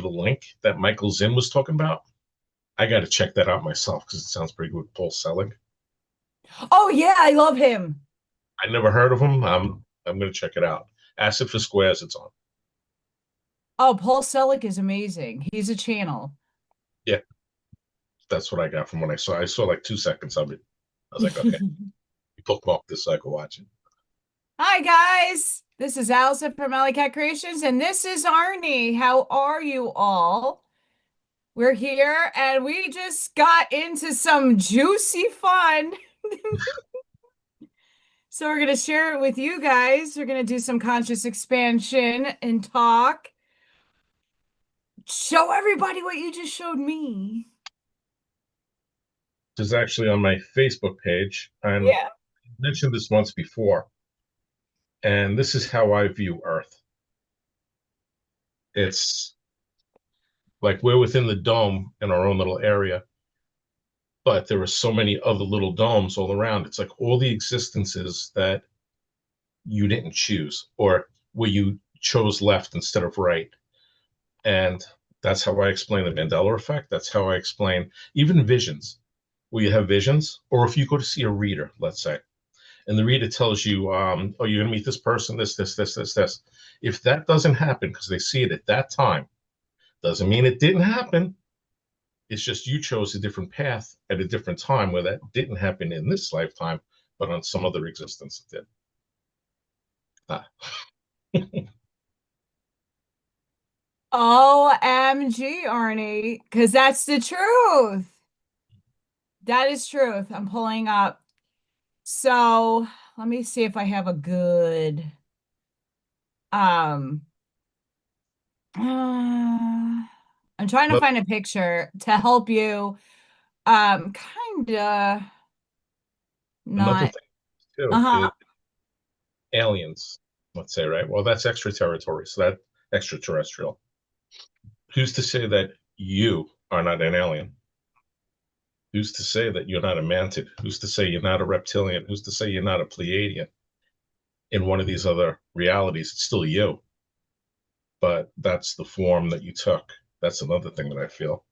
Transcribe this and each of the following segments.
the link that Michael Zinn was talking about. I got to check that out myself because it sounds pretty good. Paul Selig. Oh yeah, I love him. I never heard of him. I'm going to check it out. Acid for Squares, it's on. Oh, Paul Selig is amazing. He's a channel. Yeah, that's what I got from when I saw. I saw like 2 seconds of it. I was like, okay, you bookmark this so I can watch it. Hi guys, this is Allison from AllyKat Creations, and this is Arnie. How are you all? We're here, and we just got into some juicy fun. So we're gonna share it with you guys. We're gonna do some conscious expansion and talk. Show everybody what you just showed me. This is actually on my Facebook page, and Yeah. I mentioned this once before. And this is how I view Earth. It's like we're within the dome in our own little area, but there are so many other little domes all around. It's like all the existences that you didn't choose, or where you chose left instead of right. And that's how I explain the Mandela effect. That's how I explain even visions, where you have visions, or if you go to see a reader, let's say, and the reader tells you, oh, you're going to meet this person, this. If that doesn't happen because they see it at that time, doesn't mean it didn't happen. It's just you chose a different path at a different time where that didn't happen in this lifetime, but on some other existence it did. Ah. OMG, Arnie, because that's the truth. That is truth. I'm pulling up. So let me see if I have a good um I'm trying to Another, find a picture to help you kinda another not thing too is uh-huh. aliens, let's say, right? Well, that's extraterritorial, so that extraterrestrial. Who's to say that you are not an alien? Who's to say that you're not a mantid? Who's to say you're not a reptilian? Who's to say you're not a Pleiadian? In one of these other realities, it's still you, but that's the form that you took. That's another thing that I feel.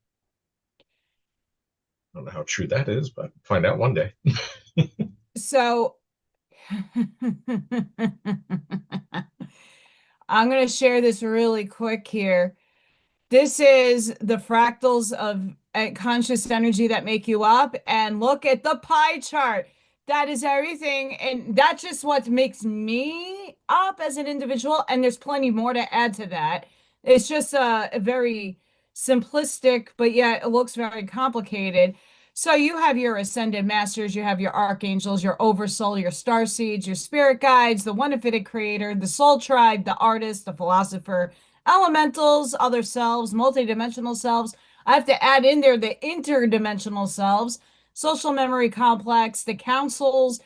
I don't know how true that is, but find out one day. So I'm going to share this really quick here. This is the fractals of conscious energy that make you up. And look at the pie chart. That is everything. And that's just what makes me up as an individual. And there's plenty more to add to that. It's just a very simplistic, but yet it looks very complicated. So you have your ascended masters, you have your archangels, your oversoul, your star seeds, your spirit guides, the one infinite creator, the soul tribe, the artist, the philosopher, elementals, other selves, multidimensional selves. I have to add in there the interdimensional selves, social memory complex, the councils,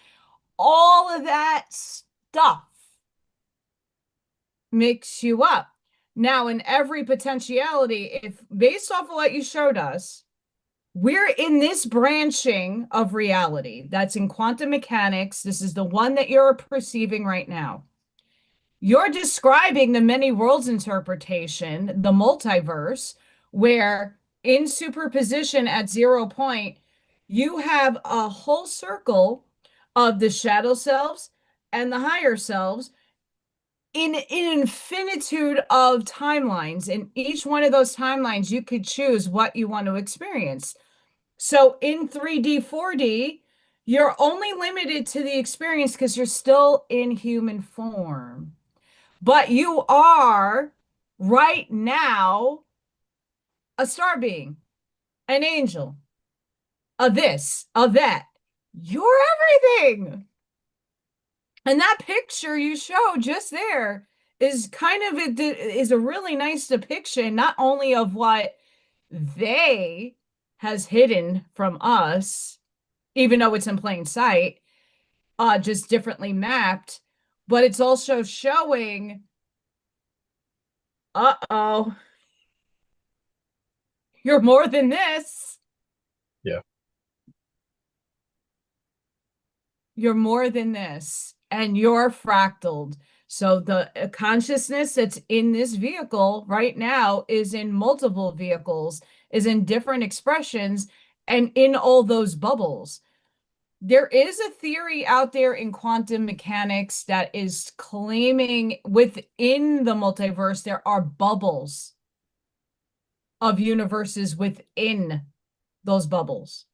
all of that stuff makes you up. Now, in every potentiality, if based off of what you showed us, we're in this branching of reality that's in quantum mechanics. This is the one that you're perceiving right now. You're describing the many worlds interpretation, the multiverse, where in superposition at 0 point, you have a whole circle of the shadow selves and the higher selves in an infinitude of timelines. In each one of those timelines, you could choose what you want to experience. So in 3D, 4D, you're only limited to the experience because you're still in human form. But you are right now a star being, an angel, a this, a that. You're everything. And that picture you show just there is kind of is a really nice depiction, not only of what they has hidden from us, even though it's in plain sight, just differently mapped, but it's also showing, uh-oh, you're more than this. Yeah. You're more than this. And you're fractaled. So the consciousness that's in this vehicle right now is in multiple vehicles, is in different expressions, and in all those bubbles. There is a theory out there in quantum mechanics that is claiming within the multiverse, there are bubbles of universes within those bubbles.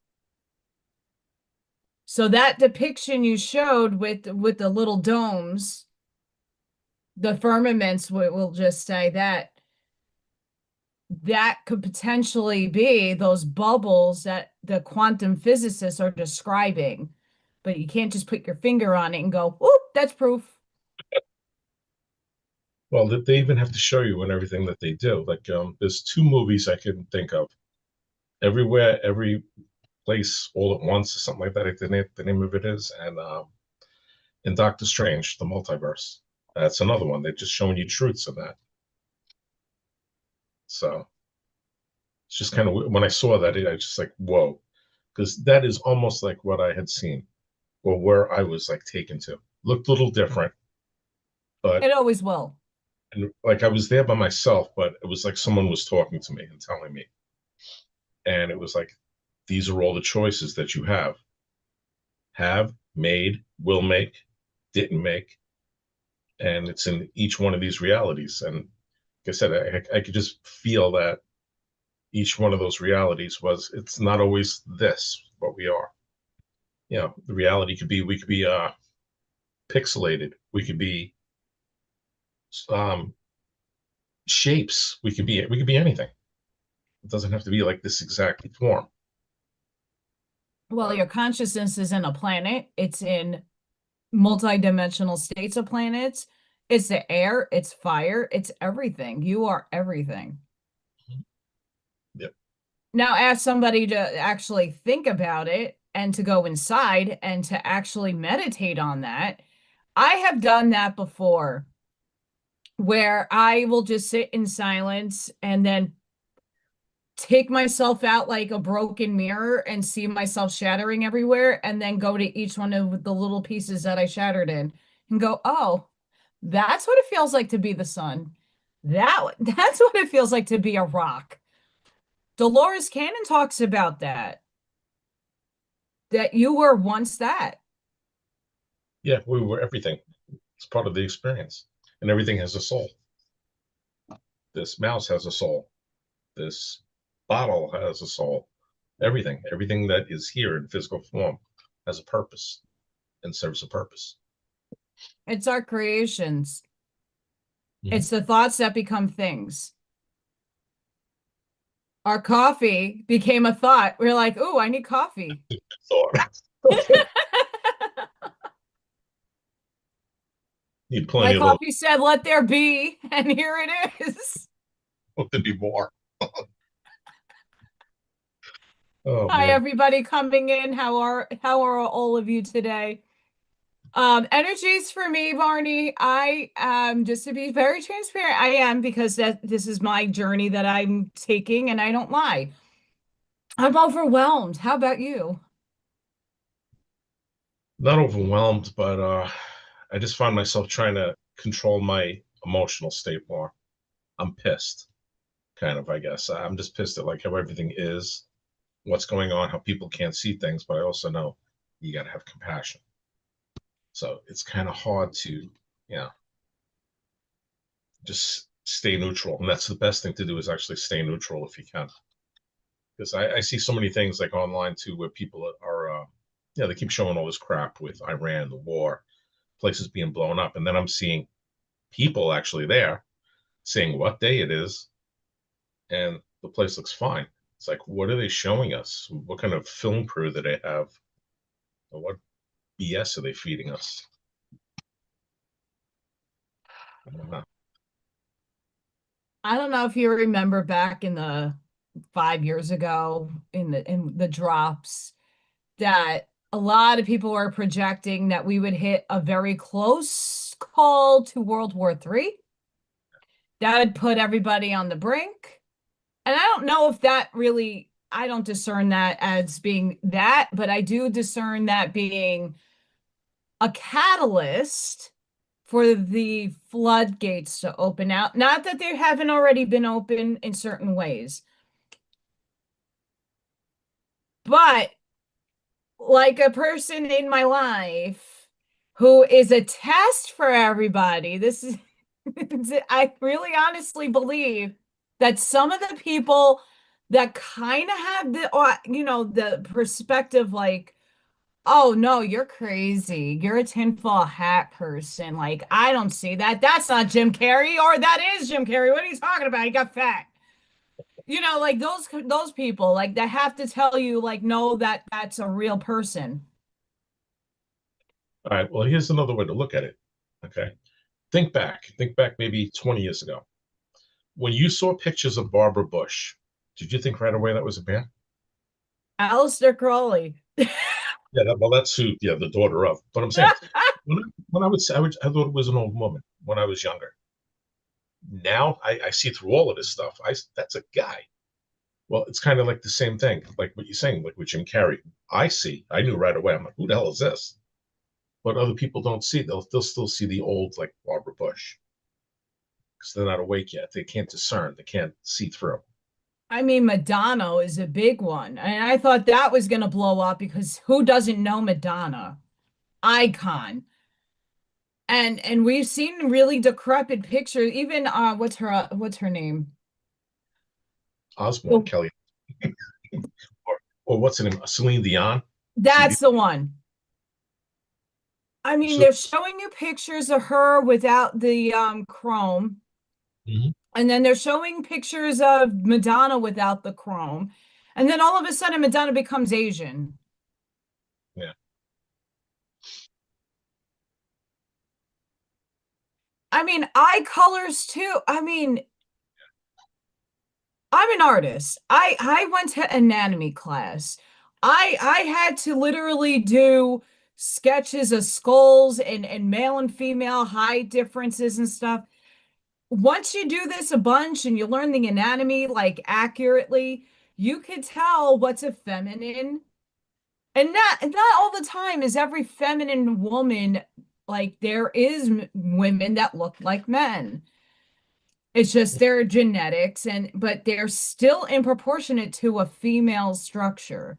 So that depiction you showed with the little domes, the firmaments, we'll just say that could potentially be those bubbles that the quantum physicists are describing. But you can't just put your finger on it and go, "Whoop, that's proof." Well, they even have to show you and everything that they do. Like, there's two movies I can think of. Everywhere, Every Place, All at Once, or something like that. The name of it is, and in Doctor Strange, the multiverse. That's another one. They're just showing you truths of that. So it's just kind of when I saw that, I was just like, whoa, because that is almost like what I had seen, or where I was like taken to. Looked a little different, but It always will. and like I was there by myself, but it was like someone was talking to me and telling me, and it was like, these are all the choices that you have made, will make, didn't make, and it's in each one of these realities. And like I said, I could just feel that each one of those realities was, it's not always this what we are. You know, the reality could be, we could be pixelated, we could be um shapes, we could be anything. It doesn't have to be like this exact form. Well, But your consciousness is in a planet. It's in multidimensional states of planets. It's the air, it's fire, it's everything. You are everything. yeah, Now, ask somebody to actually think about it and to go inside and to actually meditate on that. I have done that before where I will just sit in silence and then take myself out like a broken mirror and see myself shattering everywhere, and then go to each one of the little pieces that I shattered in and go, oh, that's what it feels like to be the sun. That's what it feels like to be a rock. Dolores Cannon talks about that you were once that. yeah, we were everything. It's part of the experience, and everything has a soul. This mouse has a soul. This bottle has a soul. Everything that is here in physical form has a purpose and serves a purpose. It's our creations. Mm-hmm. It's the thoughts that become things. Our coffee became a thought. We're like, oh, I need coffee. Thought. Okay. Need My plenty of those. coffee said, let there be. And here it is. Hope to be more. Oh Hi, man. everybody coming in. How are all of you today? Energies for me, Barney. I just to be very transparent, I am, because this is my journey that I'm taking, and I don't lie. I'm overwhelmed. How about you? Not overwhelmed, but I just find myself trying to control my emotional state more. I'm pissed, kind of, I guess. I'm just pissed at like how everything is, what's going on, how people can't see things, but I also know you got to have compassion. So it's kind of hard to, just stay neutral. And that's the best thing to do, is actually stay neutral if you can. Because I see so many things like online too, where people are, they keep showing all this crap with Iran, the war, places being blown up. And then I'm seeing people actually there saying what day it is, and the place looks fine. It's like, what are they showing us? What kind of film crew do they have? Or what BS are they feeding us? I don't know. I don't know if you remember back in the 5 years ago in the drops, that a lot of people were projecting that we would hit a very close call to World War III. That would put everybody on the brink. And I don't know if that really, I don't discern that as being that, but I do discern that being a catalyst for the floodgates to open out. Not that they haven't already been open in certain ways, but like a person in my life who is a test for everybody, this is, I really honestly believe that some of the people that kind of have the perspective like, oh no, you're crazy. You're a tinfoil hat person. Like, I don't see that. That's not Jim Carrey, or that is Jim Carrey. What are you talking about? He got fat. Like those people, like that have to tell you, like, no, that's a real person. All right. Well, here's another way to look at it. Okay. Think back maybe 20 years ago. When you saw pictures of Barbara Bush, did you think right away that was a man? Aleister Crowley. Yeah, well, that's who, yeah, the daughter of. But I'm saying, when I would say, I thought it was an old woman when I was younger. Now I see through all of this stuff. That's a guy. Well, it's kind of like the same thing, like what you're saying, like with Jim Carrey. I knew right away. I'm like, who the hell is this? But other people don't see. They'll still see the old, like Barbara Bush, because they're not awake yet. They can't discern. They can't see through. I mean, Madonna is a big one. And I thought that was going to blow up because who doesn't know Madonna? Icon. And we've seen really decrepit pictures. Even what's her name? Osborne The- Kelly, or what's her name? Celine Dion. That's the one. I mean, So, they're showing you pictures of her without the chrome. mhm. And then they're showing pictures of Madonna without the chrome. And then all of a sudden Madonna becomes Asian. Yeah. I mean, eye colors too. I mean, I'm an artist. I went to anatomy class. I had to literally do sketches of skulls and male and female height differences and stuff. Once you do this a bunch and you learn the anatomy like accurately, you could tell what's a feminine. And not all the time is every feminine woman like there is women that look like men. It's just their genetics but they're still in proportionate to a female structure.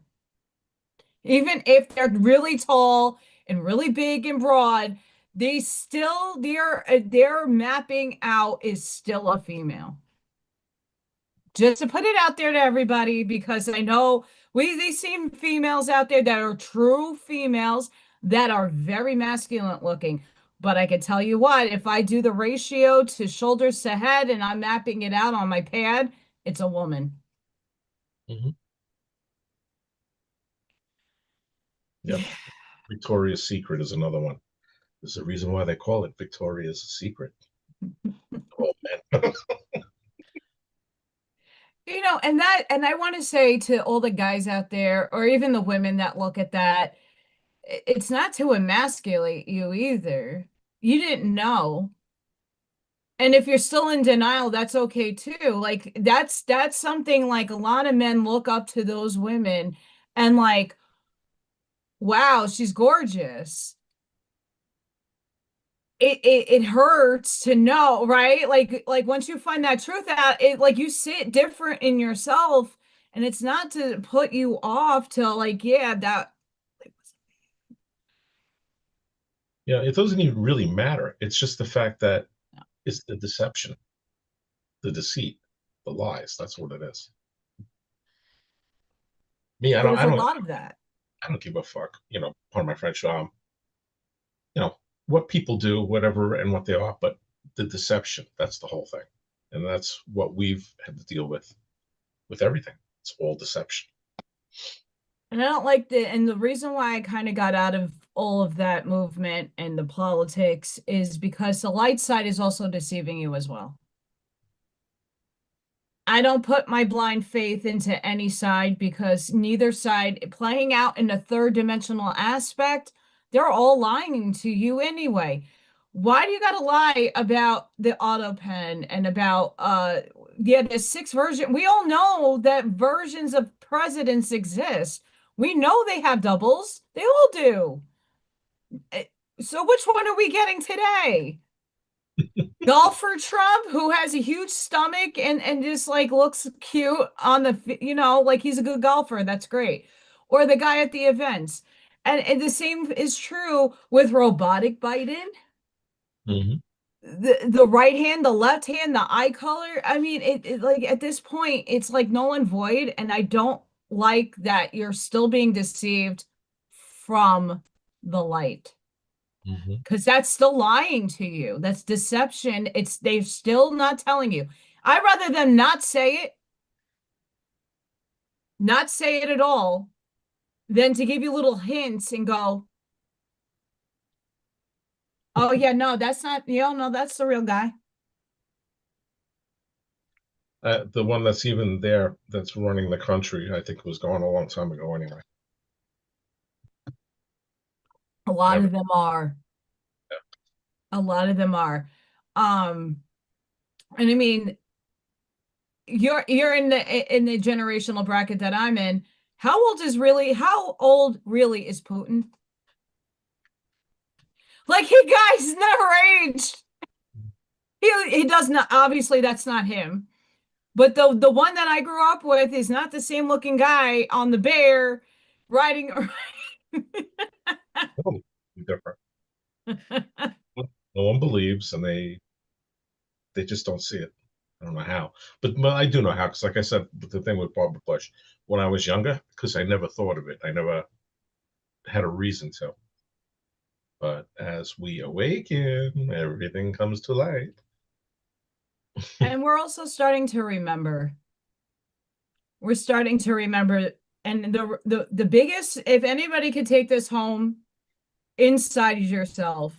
Even if they're really tall and really big and broad, their mapping out is still a female. Just to put it out there to everybody, because I know they see females out there that are true females that are very masculine looking. But I can tell you what, if I do the ratio to shoulders to head and I'm mapping it out on my pad, it's a woman. Mhm. Yeah. Yep. Victoria's Secret is another one. There's a reason why they call it Victoria's Secret. Oh man. And I want to say to all the guys out there, or even the women that look at that, it's not to emasculate you either. You didn't know. And if you're still in denial, that's okay too. Like that's something like a lot of men look up to those women and like, wow, she's gorgeous. It hurts to know, right? Like once you find that truth out, it like you see it different in yourself, and it's not to put you off to like, yeah, that Yeah, it doesn't even really matter. It's just the fact that it's the deception, the deceit, the lies. That's what it is. Me, there's a lot of that. I don't give a fuck. Pardon my French. You know, what people do, whatever, and what they are, but the deception, that's the whole thing. And that's what we've had to deal with everything. It's all deception. And I don't like and the reason why I kind of got out of all of that movement and the politics is because the light side is also deceiving you as well. I don't put my blind faith into any side because neither side playing out in a third dimensional aspect, they're all lying to you anyway. Why do you gotta lie about the auto pen and about yeah, the six version? We all know that versions of presidents exist. We know they have doubles. They all do. So which one are we getting today? Golfer Trump, who has a huge stomach and just like looks cute on the, like he's a good golfer. That's great. Or the guy at the events. And the same is true with robotic Biden. Hmm. The right hand, the left hand, the eye color. I mean, it like at this point, it's like null and void. And I don't like that you're still being deceived from the light. Hmm. Because that's still lying to you. That's deception. It's they're still not telling you. I'd rather them not say it at all, than to give you little hints and go, oh yeah, no, that's not, no, that's the real guy. The one that's even there, that's running the country, I think was gone a long time ago anyway. A lot Never. of them are. A lot of them are. Um, and I mean, you're in the generational bracket that I'm in. How old really is Putin? Like he guy's never aged. He does not, obviously that's not him. But the one that I grew up with is not the same looking guy on the bear riding. Totally different. No one believes, and they just don't see it. I don't know how, but I do know how, because like I said, the thing with Barbara Bush, when I was younger, because I never thought of it, I never had a reason to. But as we awaken, everything comes to light. And we're also starting to remember. We're starting to remember. And the biggest, if anybody could take this home inside yourself,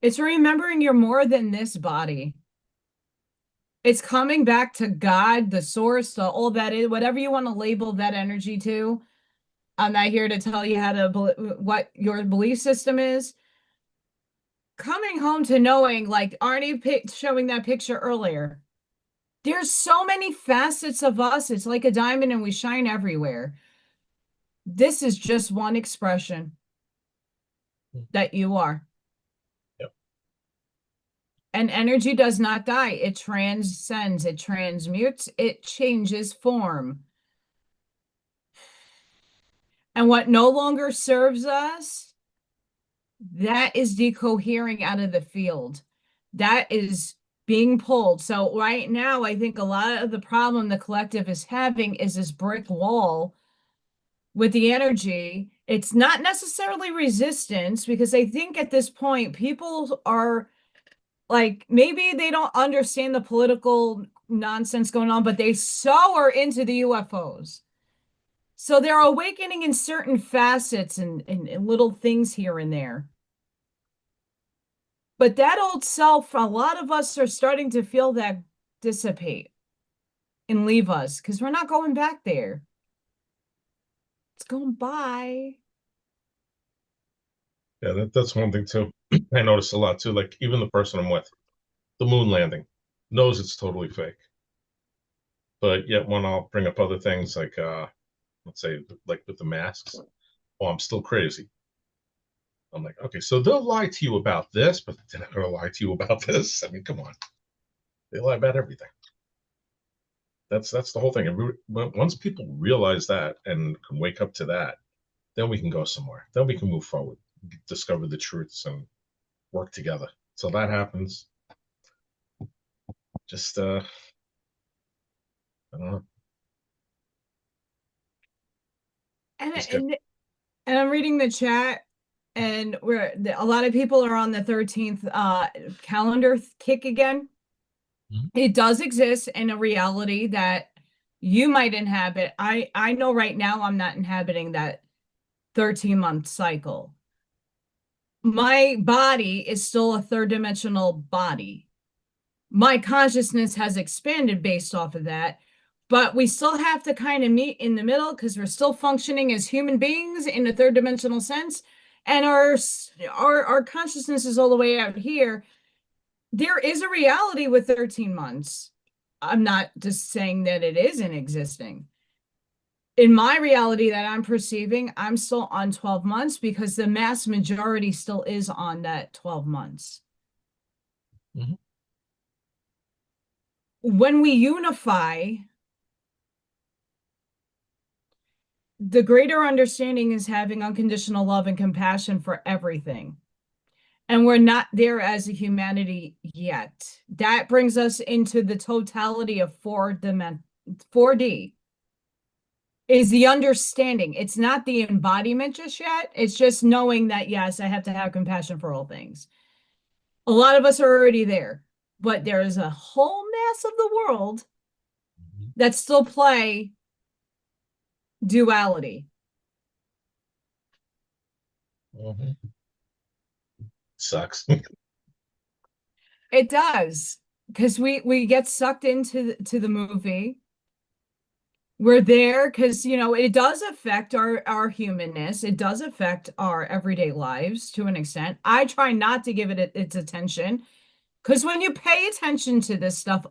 it's remembering you're more than this body. It's coming back to God, the source, all that is, whatever you want to label that energy to. I'm not here to tell you how to what your belief system is. Coming home to knowing, like Arnie showing that picture earlier, there's so many facets of us. It's like a diamond and we shine everywhere. This is just one expression that you are. Yep. And energy does not die. It transcends, it transmutes, it changes form. And what no longer serves us, that is decohering out of the field. That is being pulled. So right now, I think a lot of the problem the collective is having is this brick wall with the energy. It's not necessarily resistance, because I think at this point, people are like, maybe they don't understand the political nonsense going on, but they so are into the UFOs. So they're awakening in certain facets and little things here and there. But that old self, a lot of us are starting to feel that dissipate and leave us because we're not going back there. It's going by. Yeah, that's one thing too. I noticed a lot too. Like even the person I'm with, the moon landing, knows it's totally fake. But yet when I'll bring up other things like let's say like with the masks, oh, I'm still crazy. I'm like, okay, so they'll lie to you about this, but they're not gonna lie to you about this. I mean, come on. They lie about everything. That's the whole thing. And once people realize that and can wake up to that, then we can go somewhere. Then we can move forward, discover the truths, and work together. So that happens. Just I don't know. And Just get. and and I'm reading the chat, and a lot of people are on the 13th calendar kick again. Mhm. It does exist in a reality that you might inhabit. I know right now I'm not inhabiting that 13-month cycle. My body is still a third dimensional body. My consciousness has expanded based off of that, but we still have to kind of meet in the middle because we're still functioning as human beings in a third dimensional sense, and our consciousness is all the way out here. There is a reality with 13 months. I'm not just saying that it isn't existing. in my reality that I'm perceiving, I'm still on 12 months because the mass majority still is on that 12 months. Mm-hmm. When we unify, the greater understanding is having unconditional love and compassion for everything. And we're not there as a humanity yet. That brings us into the totality of 4D is the understanding. It's not the embodiment just yet. It's just knowing that, yes, I have to have compassion for all things. A lot of us are already there, but there is a whole mass of the world that still play duality. Mm-hmm. Sucks. It does, because we get sucked into the movie. We're there because, you know, it does affect our humanness. It does affect our everyday lives to an extent. I try not to give it its attention because when you pay attention to this stuff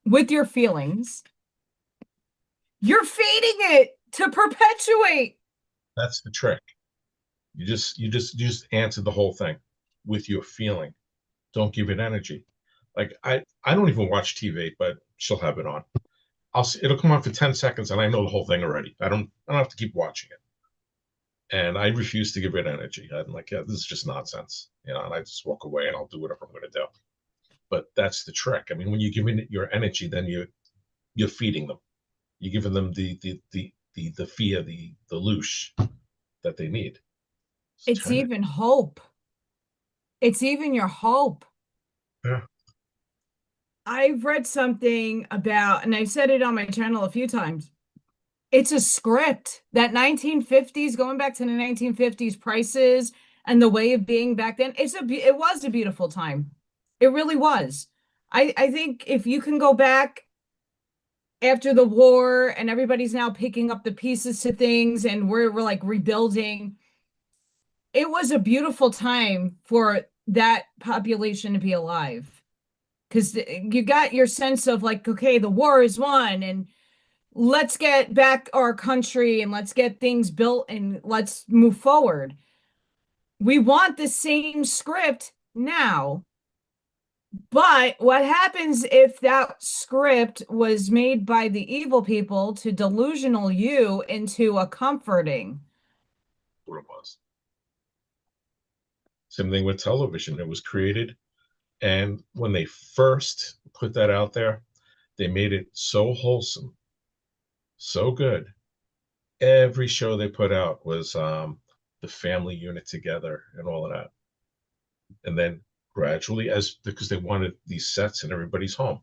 with your feelings, you're feeding it to perpetuate. That's the trick. You just answered the whole thing with your feeling. Don't give it energy. Like I don't even watch TV, but she'll have it on. It'll come on for 10 seconds and I know the whole thing already. I don't have to keep watching it. And I refuse to give it energy. I'm like, yeah, this is just nonsense. And I just walk away and I'll do whatever I'm gonna do. But that's the trick. I mean, when you're giving it your energy, then you're feeding them. You're giving them the fear, the loosh that they need. It's even hope. It's even your hope. Yeah. I've read something about, and I've said it on my channel a few times. It's a script that 1950s, going back to the 1950s prices and the way of being back then. It was a beautiful time. It really was. I think if you can go back after the war and everybody's now picking up the pieces to things and we're like rebuilding, it was a beautiful time for that population to be alive. Because you got your sense of like, okay, the war is won and let's get back our country and let's get things built and let's move forward. We want the same script now. But what happens if that script was made by the evil people to delusional you into a comforting? What it was. Same thing with television. It was created, and when they first put that out there, they made it so wholesome, so good. Every show they put out was the family unit together and all of that. And then gradually, as because they wanted these sets in everybody's home,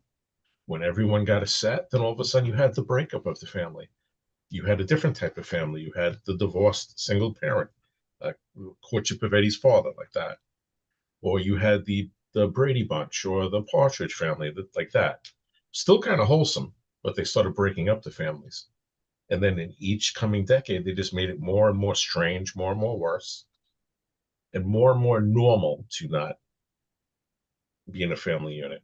when everyone got a set, then all of a sudden you had the breakup of the family. You had a different type of family. You had the divorced single parent, courtship of Eddie's father, like that, or you had the Brady Bunch or the Partridge Family, like that. Still kind of wholesome, but they started breaking up the families. And then in each coming decade, they just made it more and more strange, more and more worse, and more normal to not be in a family unit.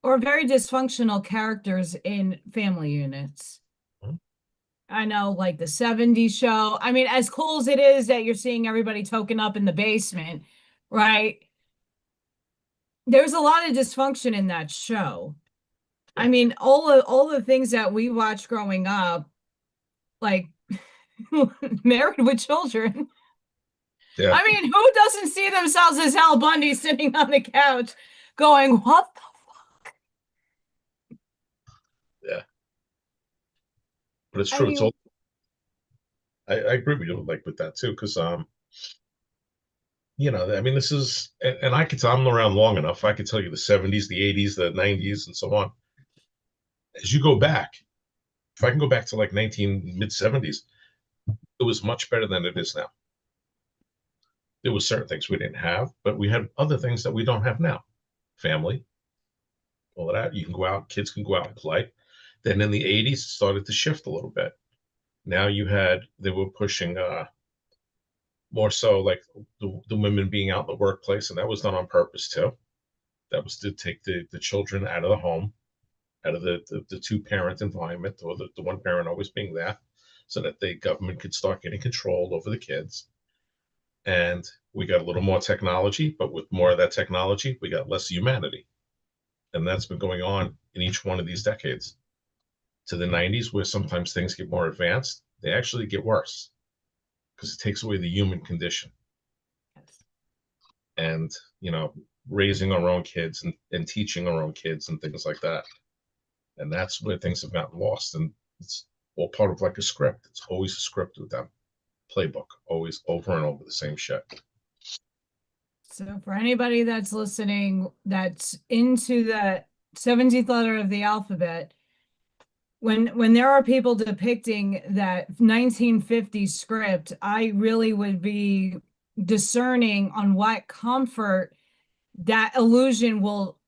Or very dysfunctional characters in family units. Mm-hmm. I know, like the 70s show. I mean, as cool as it is that you're seeing everybody token up in the basement, right? There's a lot of dysfunction in that show. Yeah. I mean, all the things that we watched growing up, like Married with Children. Yeah. I mean, who doesn't see themselves as Al Bundy sitting on the couch going, what the fuck? Yeah. But it's I true. It's mean, all I agree with you like with that too, because I mean this is and I could tell I'm around long enough. I could tell you the 70s, the 80s, the 90s, and so on. As you go back, if I can go back to like 19 mid 70s, it was much better than it is now. There was certain things we didn't have, but we had other things that we don't have now. Family, all of that. You can go out, kids can go out and play. Then in the 80s, it started to shift a little bit. Now they were pushing more so like the women being out in the workplace, and that was done on purpose too. That was to take the children out of the home out of the two-parent environment, or the one parent always being there, so that the government could start getting control over the kids. And we got a little more technology, but with more of that technology, we got less humanity. And that's been going on in each one of these decades. To the 90s, where sometimes things get more advanced, they actually get worse because it takes away the human condition. Yes. And, raising our own kids and teaching our own kids and things like that. And that's where things have gotten lost. And it's all part of like a script. It's always a script with them. Playbook, always over and over the same shit. So for anybody that's listening, that's into the 17th letter of the alphabet, when there are people depicting that 1950s script, I really would be discerning on what comfort that illusion will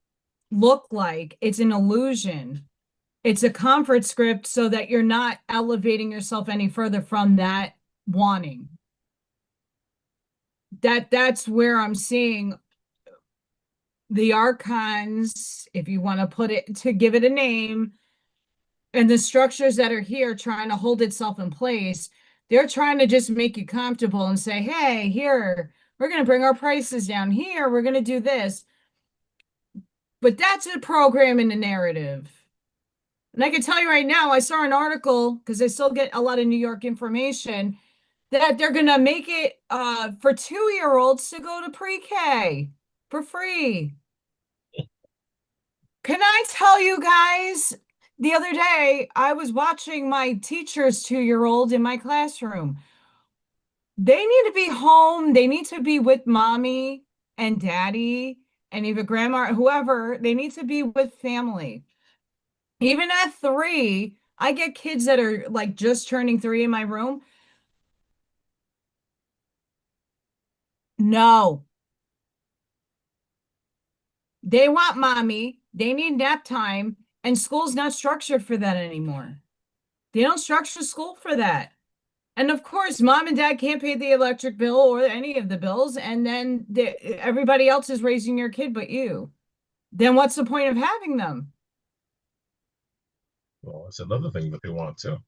look like. It's an illusion. It's a comfort script so that you're not elevating yourself any further from that wanting. That's where I'm seeing the archons, if you want to put it, to give it a name, and the structures that are here trying to hold itself in place. They're trying to just make you comfortable and say, hey, here, we're going to bring our prices down. Here, we're going to do this. But that's a program in the narrative. And I can tell you right now, I saw an article, because I still get a lot of New York information, that they're going to make it for 2-year-olds to go to pre-K for free. Can I tell you guys, the other day, I was watching my teacher's 2-year-old in my classroom. They need to be home. They need to be with mommy and daddy and even grandma, whoever. They need to be with family. Even at 3, I get kids that are like just turning 3 in my room. No. They want mommy. They need nap time. And school's not structured for that anymore. They don't structure school for that. And of course, mom and dad can't pay the electric bill or any of the bills. And then everybody else is raising your kid but you. Then what's the point of having them? Well, that's another thing that they want too.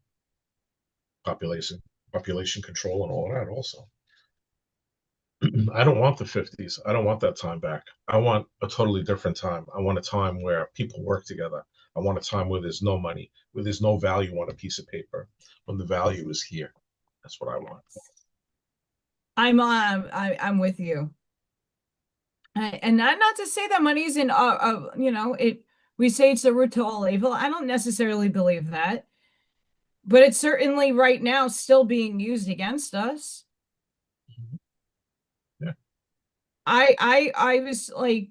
Population control and all that also. I don't want the 50s. I don't want that time back. I want a totally different time. I want a time where people work together. I want a time where there's no money, where there's no value on a piece of paper, when the value is here. That's what I want. I'm with you. And not to say that money's in we say it's the root to all evil. I don't necessarily believe that. But it's certainly right now still being used against us. Yeah. I was like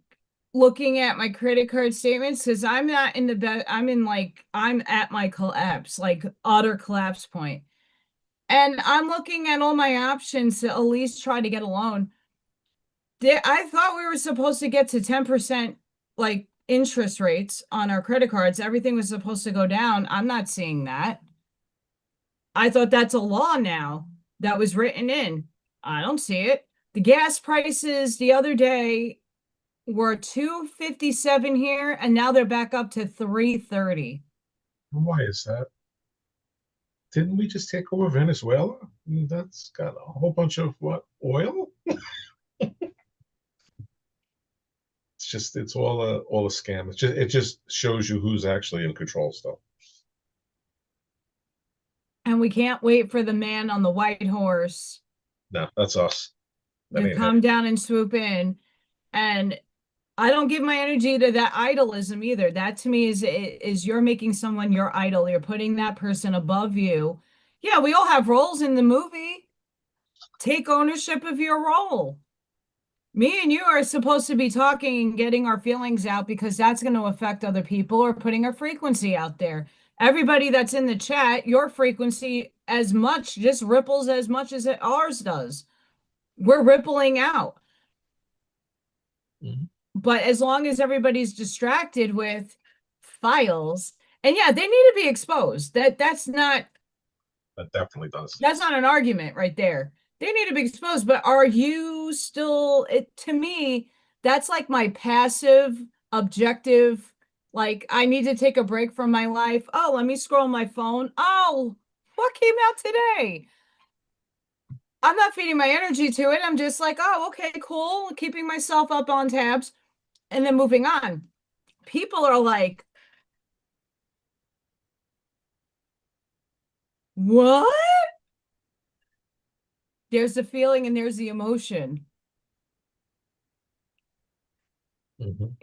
looking at my credit card statements because I'm not in the best. I'm at my collapse, like utter collapse point. And I'm looking at all my options to at least try to get a loan. I thought we were supposed to get to 10% like interest rates on our credit cards. Everything was supposed to go down. I'm not seeing that. I thought that's a law now that was written in. I don't see it. The gas prices the other day were $2.57 here, and now they're back up to $3.30. Why is that? Didn't we just take over Venezuela? That's got a whole bunch of what, oil? It's all a scam. It just shows you who's actually in control still. And we can't wait for the man on the white horse No, that's us. That to ain't come it. down and swoop in. And I don't give my energy to that idolism either. That to me is you're making someone your idol. You're putting that person above you. Yeah, we all have roles in the movie. Take ownership of your role. Me and you are supposed to be talking and getting our feelings out because that's going to affect other people or putting our frequency out there. Everybody that's in the chat, your frequency as much just ripples as much as ours does. We're rippling out. Mhm. But as long as everybody's distracted with files, and yeah, they need to be exposed. That's not That definitely does. That's not an argument right there. They need to be exposed, but are you still, to me, that's like my passive, objective Like, I need to take a break from my life. Oh, let me scroll my phone. Oh, what came out today? I'm not feeding my energy to it. I'm just like, oh, okay, cool. Keeping myself up on tabs and then moving on. People are like, what? There's the feeling and there's the emotion. Mhm.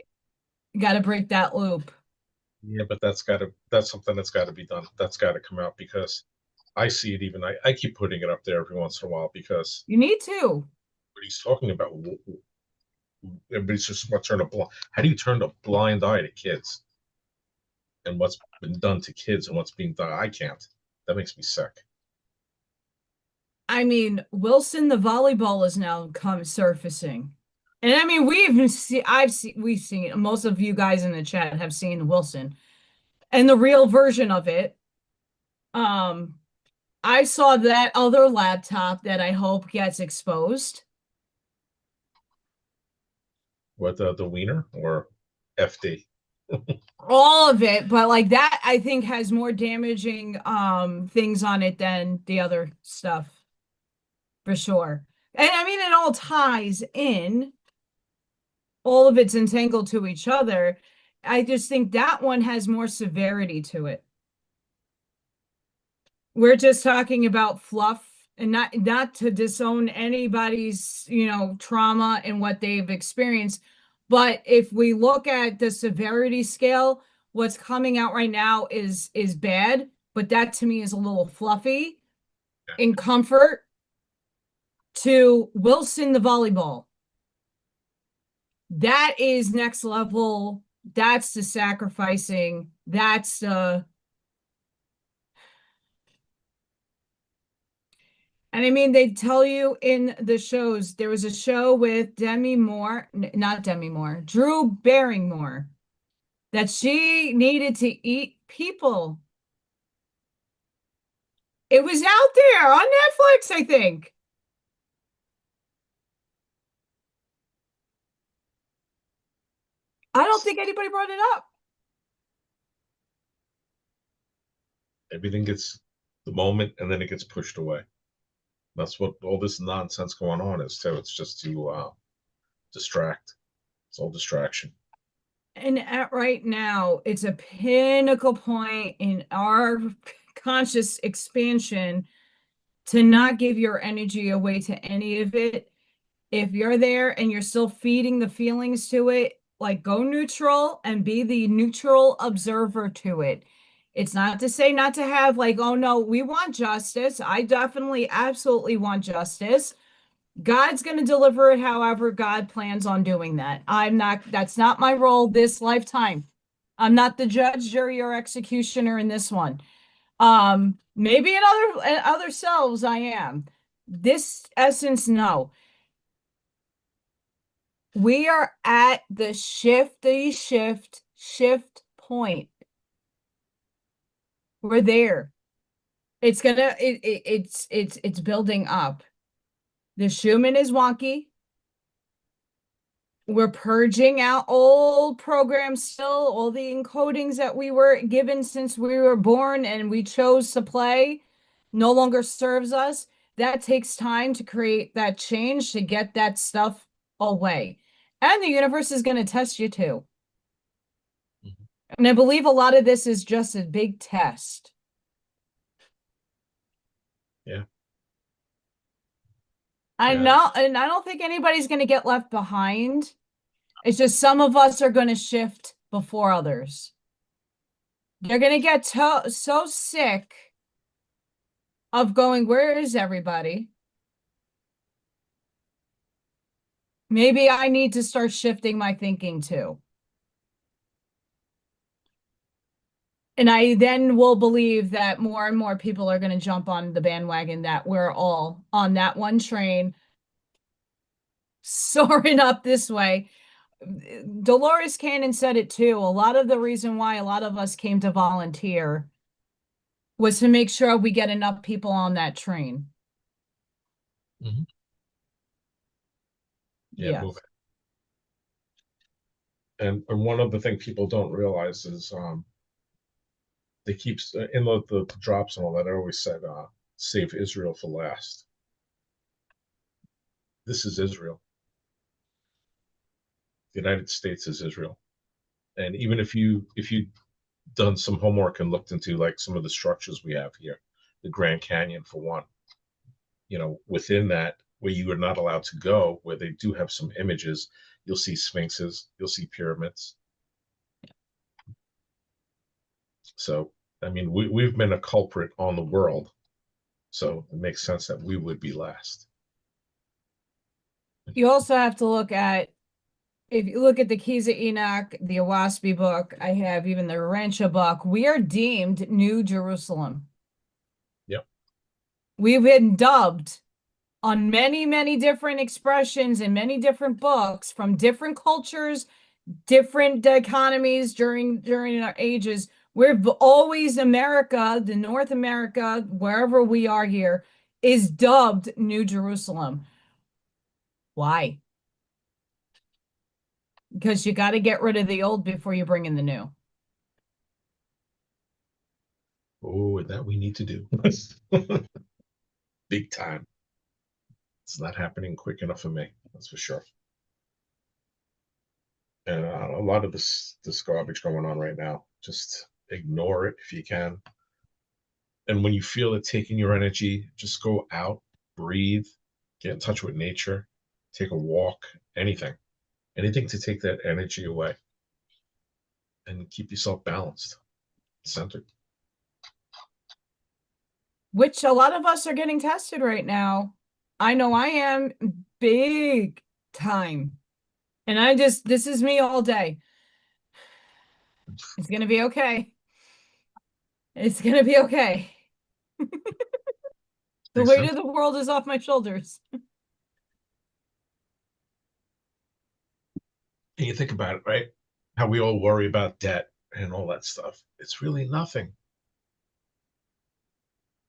You got to break that loop. Yeah, but that's something that's got to be done. That's got to come out because I see it. Even I keep putting it up there every once in a while because You need to. what he's talking about, everybody's just about to turn a blind. How do you turn a blind eye to kids and what's been done to kids and what's being done? I can't. That makes me sick. I mean, Wilson the volleyball is now come surfacing. And I mean, we've seen most of you guys in the chat have seen Wilson and the real version of it. Um, I saw that other laptop that I hope gets exposed. What the wiener or FD? All of it, but like that I think has more damaging things on it than the other stuff for sure. And I mean it all ties in. All of it's entangled to each other. I just think that one has more severity to it. We're just talking about fluff and not to disown anybody's, trauma and what they've experienced. But if we look at the severity scale, what's coming out right now is bad, but that to me is a little fluffy in comfort to Wilson the volleyball. That is next level. That's the sacrificing. That's the And I mean, they tell you in the shows, there was a show with Demi Moore, not Demi Moore, Drew Barrymore, that she needed to eat people. It was out there on Netflix, I think. I don't think anybody brought it up. Everything gets the moment and then it gets pushed away. That's what all this nonsense going on is too. It's just to distract. It's all distraction. And at right now, it's a pinnacle point in our conscious expansion to not give your energy away to any of it. If you're there and you're still feeding the feelings to it, like go neutral and be the neutral observer to it. It's not to say not to have, like, oh no, we want justice. I definitely, absolutely want justice. God's going to deliver it however God plans on doing that. That's not my role this lifetime. I'm not the judge, jury, or executioner in this one. Maybe in other selves I am. This essence, no. We are at the shift point. We're there. It's building up. The Schumann is wonky. We're purging out old programs still, all the encodings that we were given since we were born and we chose to play no longer serves us. That takes time to create that change, to get that stuff away. And the universe is going to test you too. Mhm. And I believe a lot of this is just a big test. Yeah. I Yeah. know, and I don't think anybody's going to get left behind. It's just some of us are going to shift before others. They're going to get so sick of going, where is everybody? Maybe I need to start shifting my thinking too. And I then will believe that more and more people are going to jump on the bandwagon that we're all on that one train, soaring up this way. Dolores Cannon said it too. A lot of the reason why a lot of us came to volunteer was to make sure we get enough people on that train. Mhm. Yeah. Yeah. Move it. And one of the things people don't realize is they keep in the drops and all that. I always said, save Israel for last. This is Israel. The United States is Israel. And even if you done some homework and looked into like some of the structures we have here, the Grand Canyon for one, within that where you are not allowed to go, where they do have some images, you'll see sphinxes, you'll see pyramids. So, I mean, we've been a culprit on the world. So it makes sense that we would be last. You also have to look at, if you look at the Keys of Enoch, the Owaspie book, I have even the Rancha book, we are deemed New Jerusalem. Yep. We've been dubbed on many, many different expressions in many different books from different cultures, different economies during our ages. We're always America, the North America, wherever we are here, is dubbed New Jerusalem. Why? Because you got to get rid of the old before you bring in the new. Oh, that we need to do. Big time. It's not happening quick enough for me, that's for sure. And a lot of this garbage going on right now, just ignore it if you can. And when you feel it taking your energy, just go out, breathe, get in touch with nature, take a walk, anything to take that energy away and keep yourself balanced, centered. Which a lot of us are getting tested right now. I know I am, big time. And this is me all day. It's going to be okay. It's going to be okay. The weight of the world is off my shoulders. And you think about it, right? How we all worry about debt and all that stuff. It's really nothing.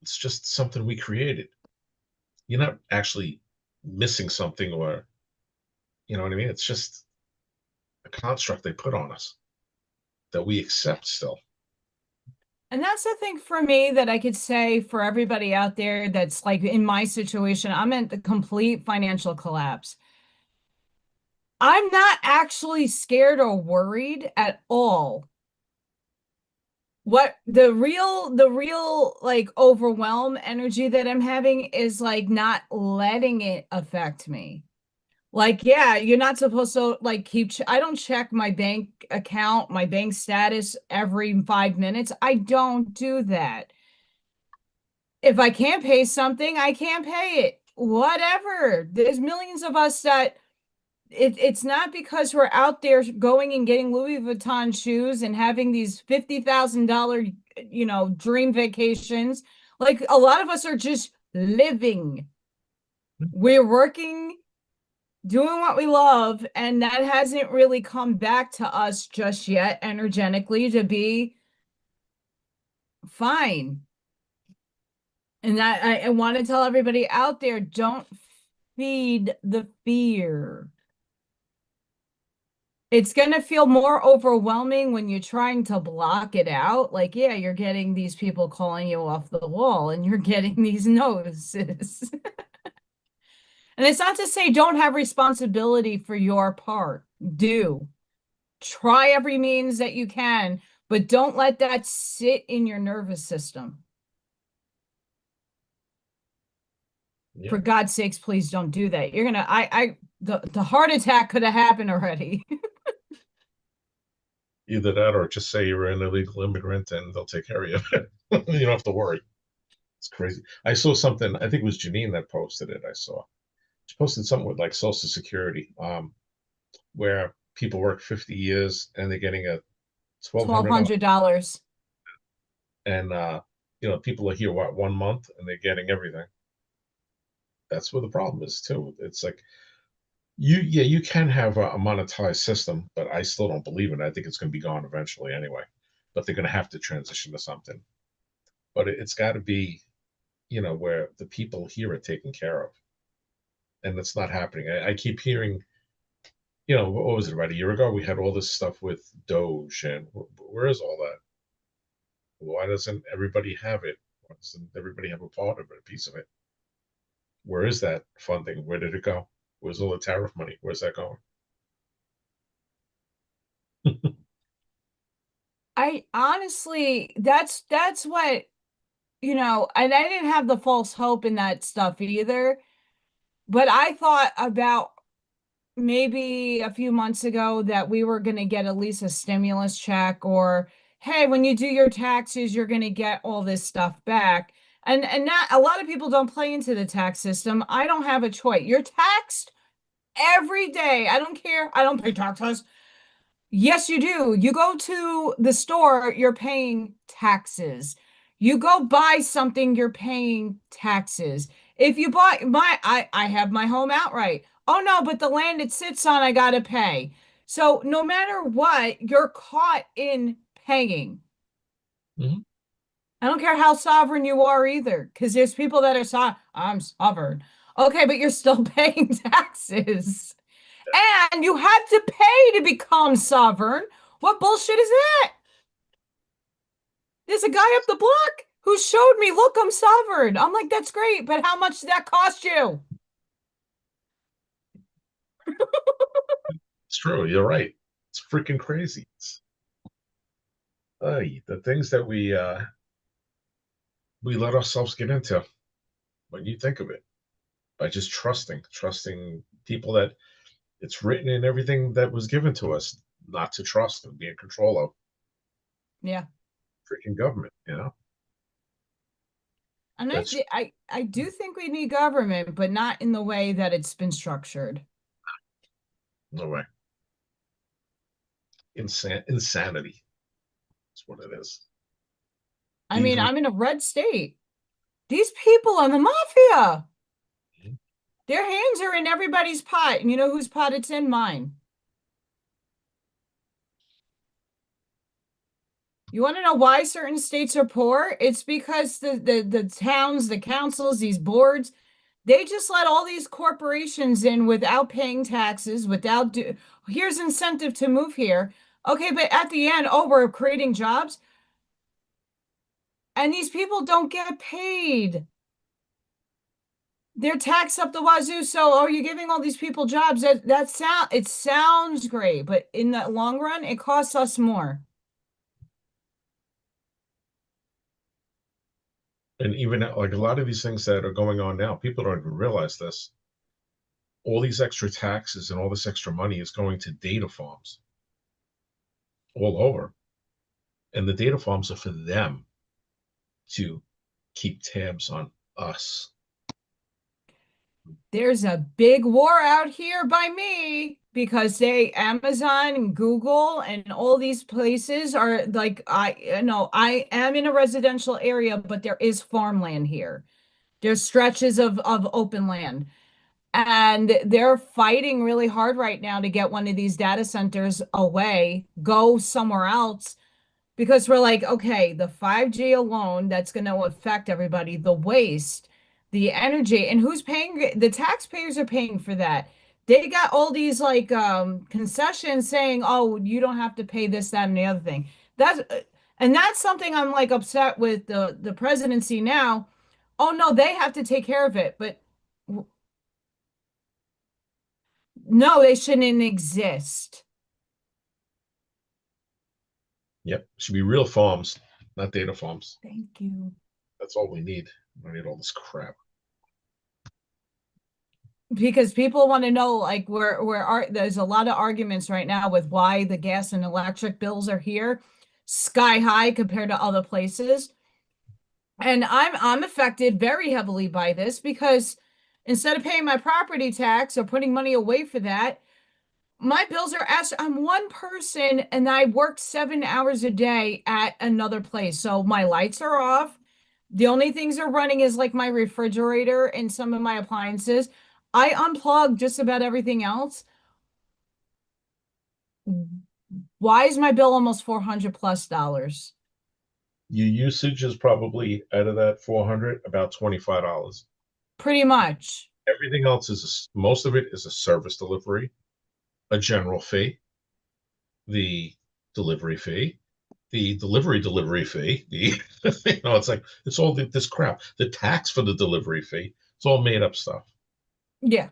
It's just something we created. You're not actually missing something, or you know what I mean? It's just a construct they put on us that we accept still. And that's the thing for me that I could say for everybody out there that's like in my situation, I'm at the complete financial collapse. I'm not actually scared or worried at all. What the real like overwhelm energy that I'm having is like not letting it affect me. Like, yeah, you're not supposed to like I don't check my bank account, my bank status every 5 minutes. I don't do that. If I can't pay something, I can't pay it. Whatever. There's millions of us that it's not because we're out there going and getting Louis Vuitton shoes and having these $50,000, dream vacations. Like a lot of us are just living. We're working, doing what we love, and that hasn't really come back to us just yet energetically to be fine. And that I want to tell everybody out there, don't feed the fear. It's going to feel more overwhelming when you're trying to block it out. Like, yeah, you're getting these people calling you off the wall and you're getting these notices. And it's not to say don't have responsibility for your part. Do. Try every means that you can, but don't let that sit in your nervous system. Yeah. For God's sakes, please don't do that. You're gonna the heart attack could have happened already. Either that or just say you're an illegal immigrant and they'll take care of you. You don't have to worry. It's crazy. I saw something, I think it was Janine that posted it. She posted something with like Social Security, where people work 50 years and they're getting a $1,200. $1,200. And people are here 1 month and they're getting everything. That's where the problem is too. It's like you can have a monetized system, but I still don't believe in it. I think it's going to be gone eventually anyway. But they're going to have to transition to something. But it's got to be, where the people here are taken care of, and it's not happening. I keep hearing, what was it, about a year ago? We had all this stuff with Doge, and where is all that? Why doesn't everybody have it? Why doesn't everybody have a part of it, a piece of it? Where is that funding? Where did it go? Where's all the tariff money? Where's that going? I honestly, that's what, and I didn't have the false hope in that stuff either, but I thought about maybe a few months ago that we were going to get at least a stimulus check, or hey, when you do your taxes, you're going to get all this stuff back. And that a lot of people don't play into the tax system. I don't have a choice. You're taxed every day. I don't care. I don't pay taxes. Yes, you do. You go to the store, you're paying taxes. You go buy something, you're paying taxes. If you buy I have my home outright. Oh no, but the land it sits on, I gotta pay. So no matter what, you're caught in paying. Mhm. I don't care how sovereign you are either, because there's people that are I'm sovereign. Okay, but you're still paying taxes. And you have to pay to become sovereign. What bullshit is that? There's a guy up the block who showed me, look, I'm sovereign. I'm like, that's great, but how much did that cost you? It's true. You're right. It's freaking crazy. The things that we let ourselves get into when you think of it, by just trusting people that it's written in everything that was given to us not to trust and be in control of. Yeah. Freaking government. And That's I do think we need government, but not in the way that it's been structured. no way. Insanity. That's what it is. I mean, Thievery. I'm in a red state. These people are the mafia. Their hands are in everybody's pot. And you know whose pot it's in? Mine. You want to know why certain states are poor? It's because the towns, the councils, these boards, they just let all these corporations in without paying taxes, here's incentive to move here. Okay, but at the end, oh, we're creating jobs, and these people don't get paid. They're taxed up the wazoo. So, oh, you're giving all these people jobs. It sounds great, but in the long run, it costs us more. And even like a lot of these things that are going on now, people don't even realize this. All these extra taxes and all this extra money is going to data farms all over. And the data farms are for them to keep tabs on us. There's a big war out here by me because Amazon and Google and all these places are like, I am in a residential area, but there is farmland here. There's stretches of open land. And they're fighting really hard right now to get one of these data centers away, go somewhere else, because we're like, okay, the 5G alone, that's going to affect everybody, the waste, the energy, and who's paying? The taxpayers are paying for that. They got all these like concessions saying, oh, you don't have to pay this, that, and the other thing. That's and that's something I'm like upset with the presidency now. Oh no, they have to take care of it, but no, they shouldn't exist. Yep. Should be real farms, not data farms. Thank you. That's all we need. We don't need all this crap. Because people want to know like there's a lot of arguments right now with why the gas and electric bills are here sky high compared to other places. And I'm affected very heavily by this because instead of paying my property tax or putting money away for that, my bills are asked. I'm one person and I work 7 hours a day at another place. So my lights are off. The only things are running is like my refrigerator and some of my appliances. I unplug just about everything else. Why is my bill almost 400 plus dollars? Your usage is probably out of that 400, about $25. Pretty much. Everything else is most of it is a service delivery. a general fee, the delivery fee, the delivery fee, the it's like it's all this crap. The tax for the delivery fee, it's all made up stuff. Yeah.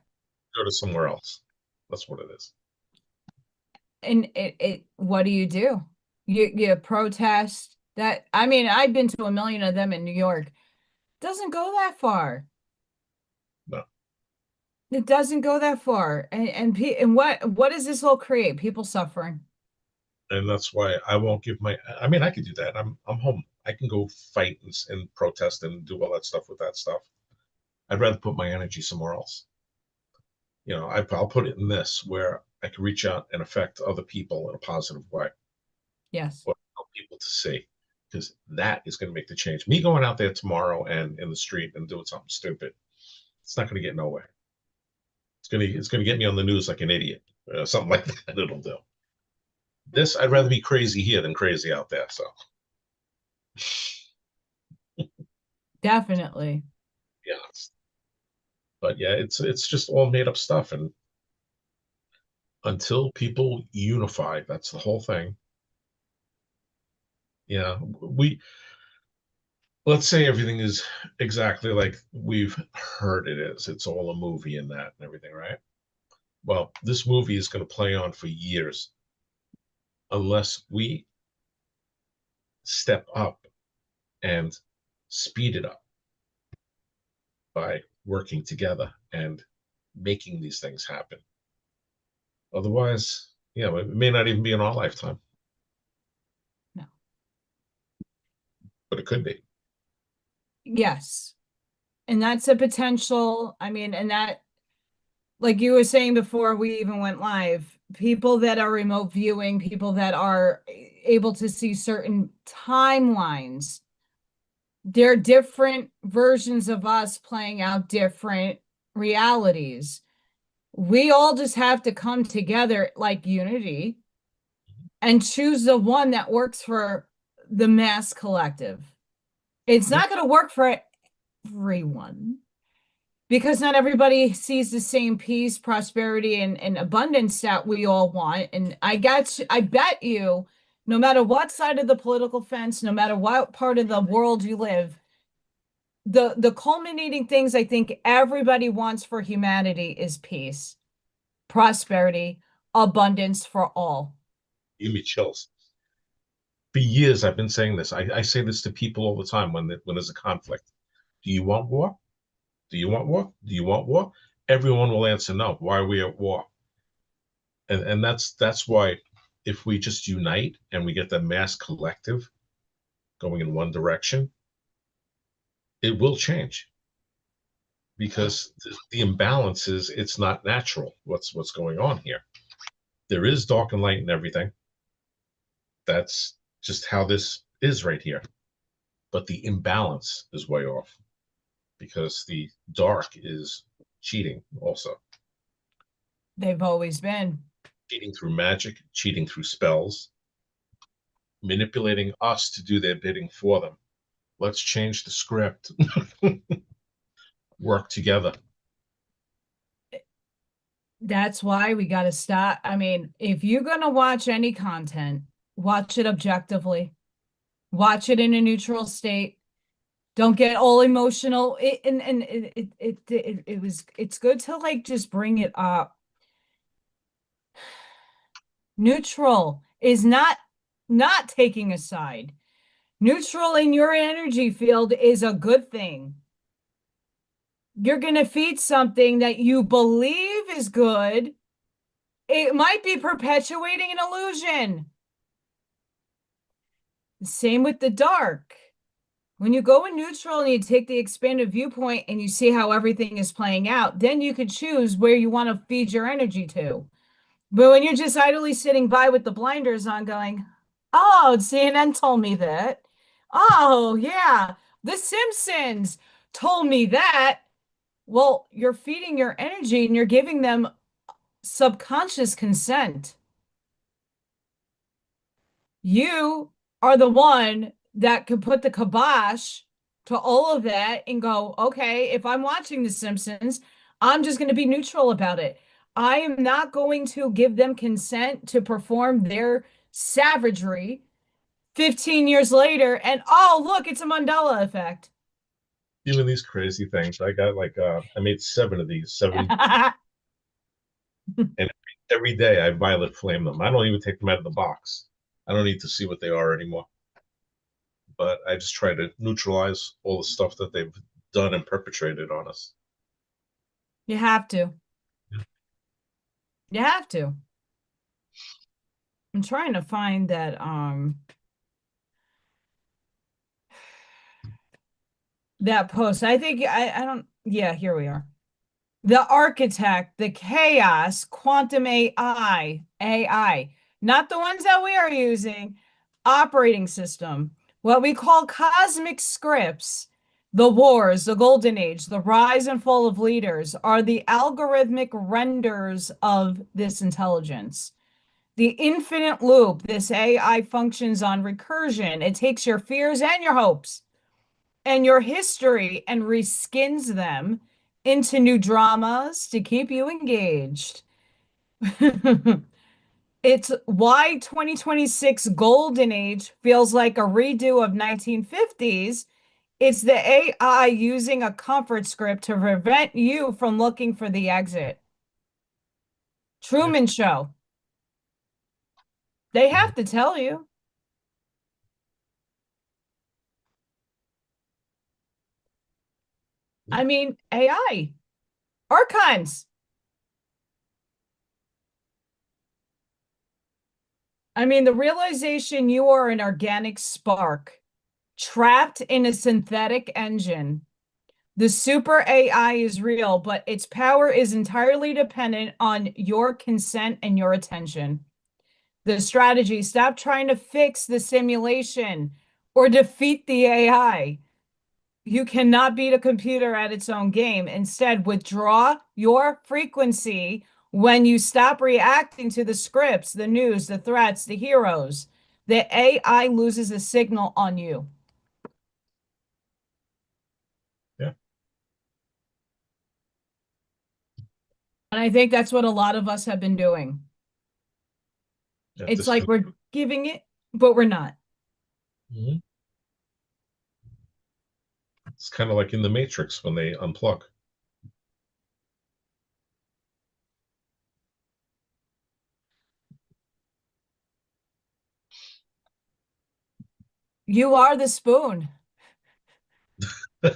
Go to somewhere else. That's what it is. And it what do? You protest that. I mean, I've been to a million of them in New York. Doesn't go that far. No. It doesn't go that far. And what does this all create? People suffering. And that's why I won't give my. I mean, I could do that. I'm home. I can go fight and protest and do all that stuff with that stuff. I'd rather put my energy somewhere else. I'll put it in this where I can reach out and affect other people in a positive way, Yes. or help people to see, because that is going to make the change. Me going out there tomorrow and in the street and doing something stupid, it's not going to get nowhere. It's gonna get me on the news like an idiot, something like that. It'll do. This I'd rather be crazy here than crazy out there. So Definitely. yeah, but yeah, it's just all made up stuff, and until people unify, that's the whole thing. Yeah, we let's say everything is exactly like we've heard it is. It's all a movie and that and everything, right? Well, this movie is going to play on for years unless we step up and speed it up by working together and making these things happen. Otherwise, it may not even be in our lifetime, No. but it could be. Yes. And that's a potential. I mean, and that, like you were saying before we even went live, people that are remote viewing, people that are able to see certain timelines, they're different versions of us playing out different realities. We all just have to come together like unity and choose the one that works for the mass collective. It's not going to work for everyone because not everybody sees the same peace, prosperity, and abundance that we all want. And I bet you, no matter what side of the political fence, no matter what part of the world you live, the culminating things I think everybody wants for humanity is peace, prosperity, abundance for all. Give me chills. For years, I've been saying this. I say this to people all the time when there's a conflict. Do you want war? Do you want war? Do you want war? Everyone will answer no. Why are we at war? And that's why if we just unite and we get the mass collective going in one direction, it will change. Because the imbalances, it's not natural what's going on here. There is dark and light and everything. That's just how this is right here. But the imbalance is way off because the dark is cheating also. They've always been. Cheating through magic, cheating through spells, manipulating us to do their bidding for them. Let's change the script. Work together. That's why we got to stop. I mean, if you're going to watch any content, watch it objectively, watch it in a neutral state. Don't get all emotional. It's good to like just bring it up. Neutral is not taking a side. Neutral in your energy field is a good thing. You're going to feed something that you believe is good. It might be perpetuating an illusion. Same with the dark. When you go in neutral and you take the expanded viewpoint and you see how everything is playing out, then you can choose where you want to feed your energy to. But when you're just idly sitting by with the blinders on going, oh, CNN told me that. Oh, yeah, The Simpsons told me that. Well, you're feeding your energy and you're giving them subconscious consent. You are the one that could put the kibosh to all of that and go, okay, if I'm watching The Simpsons, I'm just going to be neutral about it. I am not going to give them consent to perform their savagery 15 years later. And oh, look, it's a Mandela effect. Even these crazy things. I got like I made 7 of these, 7, and every day I violet flame them. I don't even take them out of the box. I don't need to see what they are anymore. But I just try to neutralize all the stuff that they've done and perpetrated on us. You have to. You have to. I'm trying to find that post. I think I don't, yeah, here we are. The architect, the chaos, quantum AI, not the ones that we are using, operating system, what we call cosmic scripts, the wars, the golden age, the rise and fall of leaders are the algorithmic renders of this intelligence. The infinite loop, this AI functions on recursion. It takes your fears and your hopes and your history and reskins them into new dramas to keep you engaged. It's why 2026 Golden Age feels like a redo of 1950s. It's the AI using a comfort script to prevent you from looking for the exit. Yeah. Truman Show. They have to tell you. I mean, AI, archives. I mean, the realization you are an organic spark trapped in a synthetic engine. The super AI is real, but its power is entirely dependent on your consent and your attention. The strategy, stop trying to fix the simulation or defeat the AI. You cannot beat a computer at its own game. Instead, withdraw your frequency when you stop reacting to the scripts, the news, the threats, the heroes. The AI loses a signal on you. Yeah. And I think that's what a lot of us have been doing. Yeah, It's like we're giving it, but we're not. Mhm. It's kind of like in the Matrix when they unplug. You are the spoon. Yeah,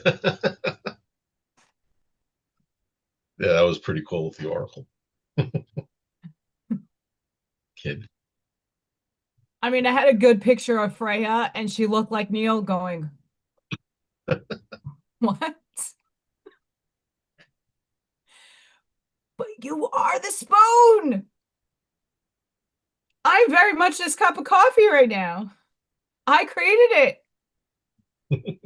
that was pretty cool with the Oracle kid. I mean, I had a good picture of Freya and she looked like Neil going, what? But you are the spoon. I'm very much this cup of coffee right now. I created it.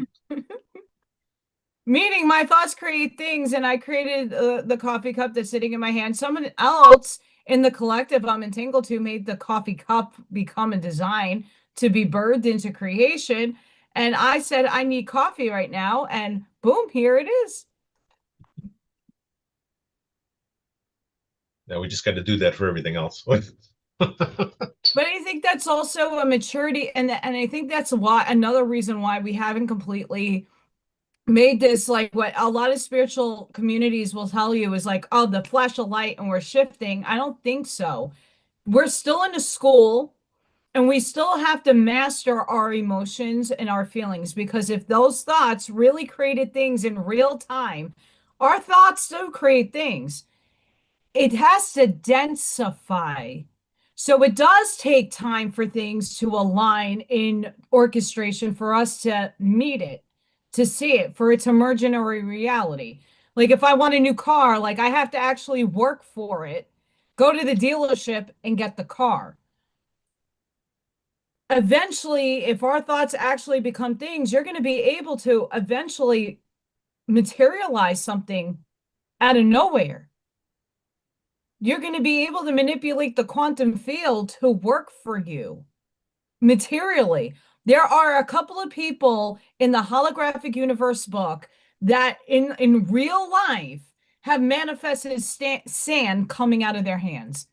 Meaning my thoughts create things, and I created the coffee cup that's sitting in my hand. Someone else in the collective I'm entangled to made the coffee cup become a design to be birthed into creation. And I said, I need coffee right now. And boom, here it is. Now we just got to do that for everything else. But I think that's also a maturity, and I think that's why another reason why we haven't completely made this like what a lot of spiritual communities will tell you is like, oh, the flash of light and we're shifting. I don't think so. We're still in a school and we still have to master our emotions and our feelings because if those thoughts really created things in real time, our thoughts do create things. It has to densify. So it does take time for things to align in orchestration for us to meet it, to see it, for it to merge in our reality. Like if I want a new car, like I have to actually work for it, go to the dealership and get the car. Eventually, if our thoughts actually become things, you're going to be able to eventually materialize something out of nowhere. You're going to be able to manipulate the quantum field to work for you materially. There are a couple of people in the holographic universe book that in real life have manifested sand coming out of their hands.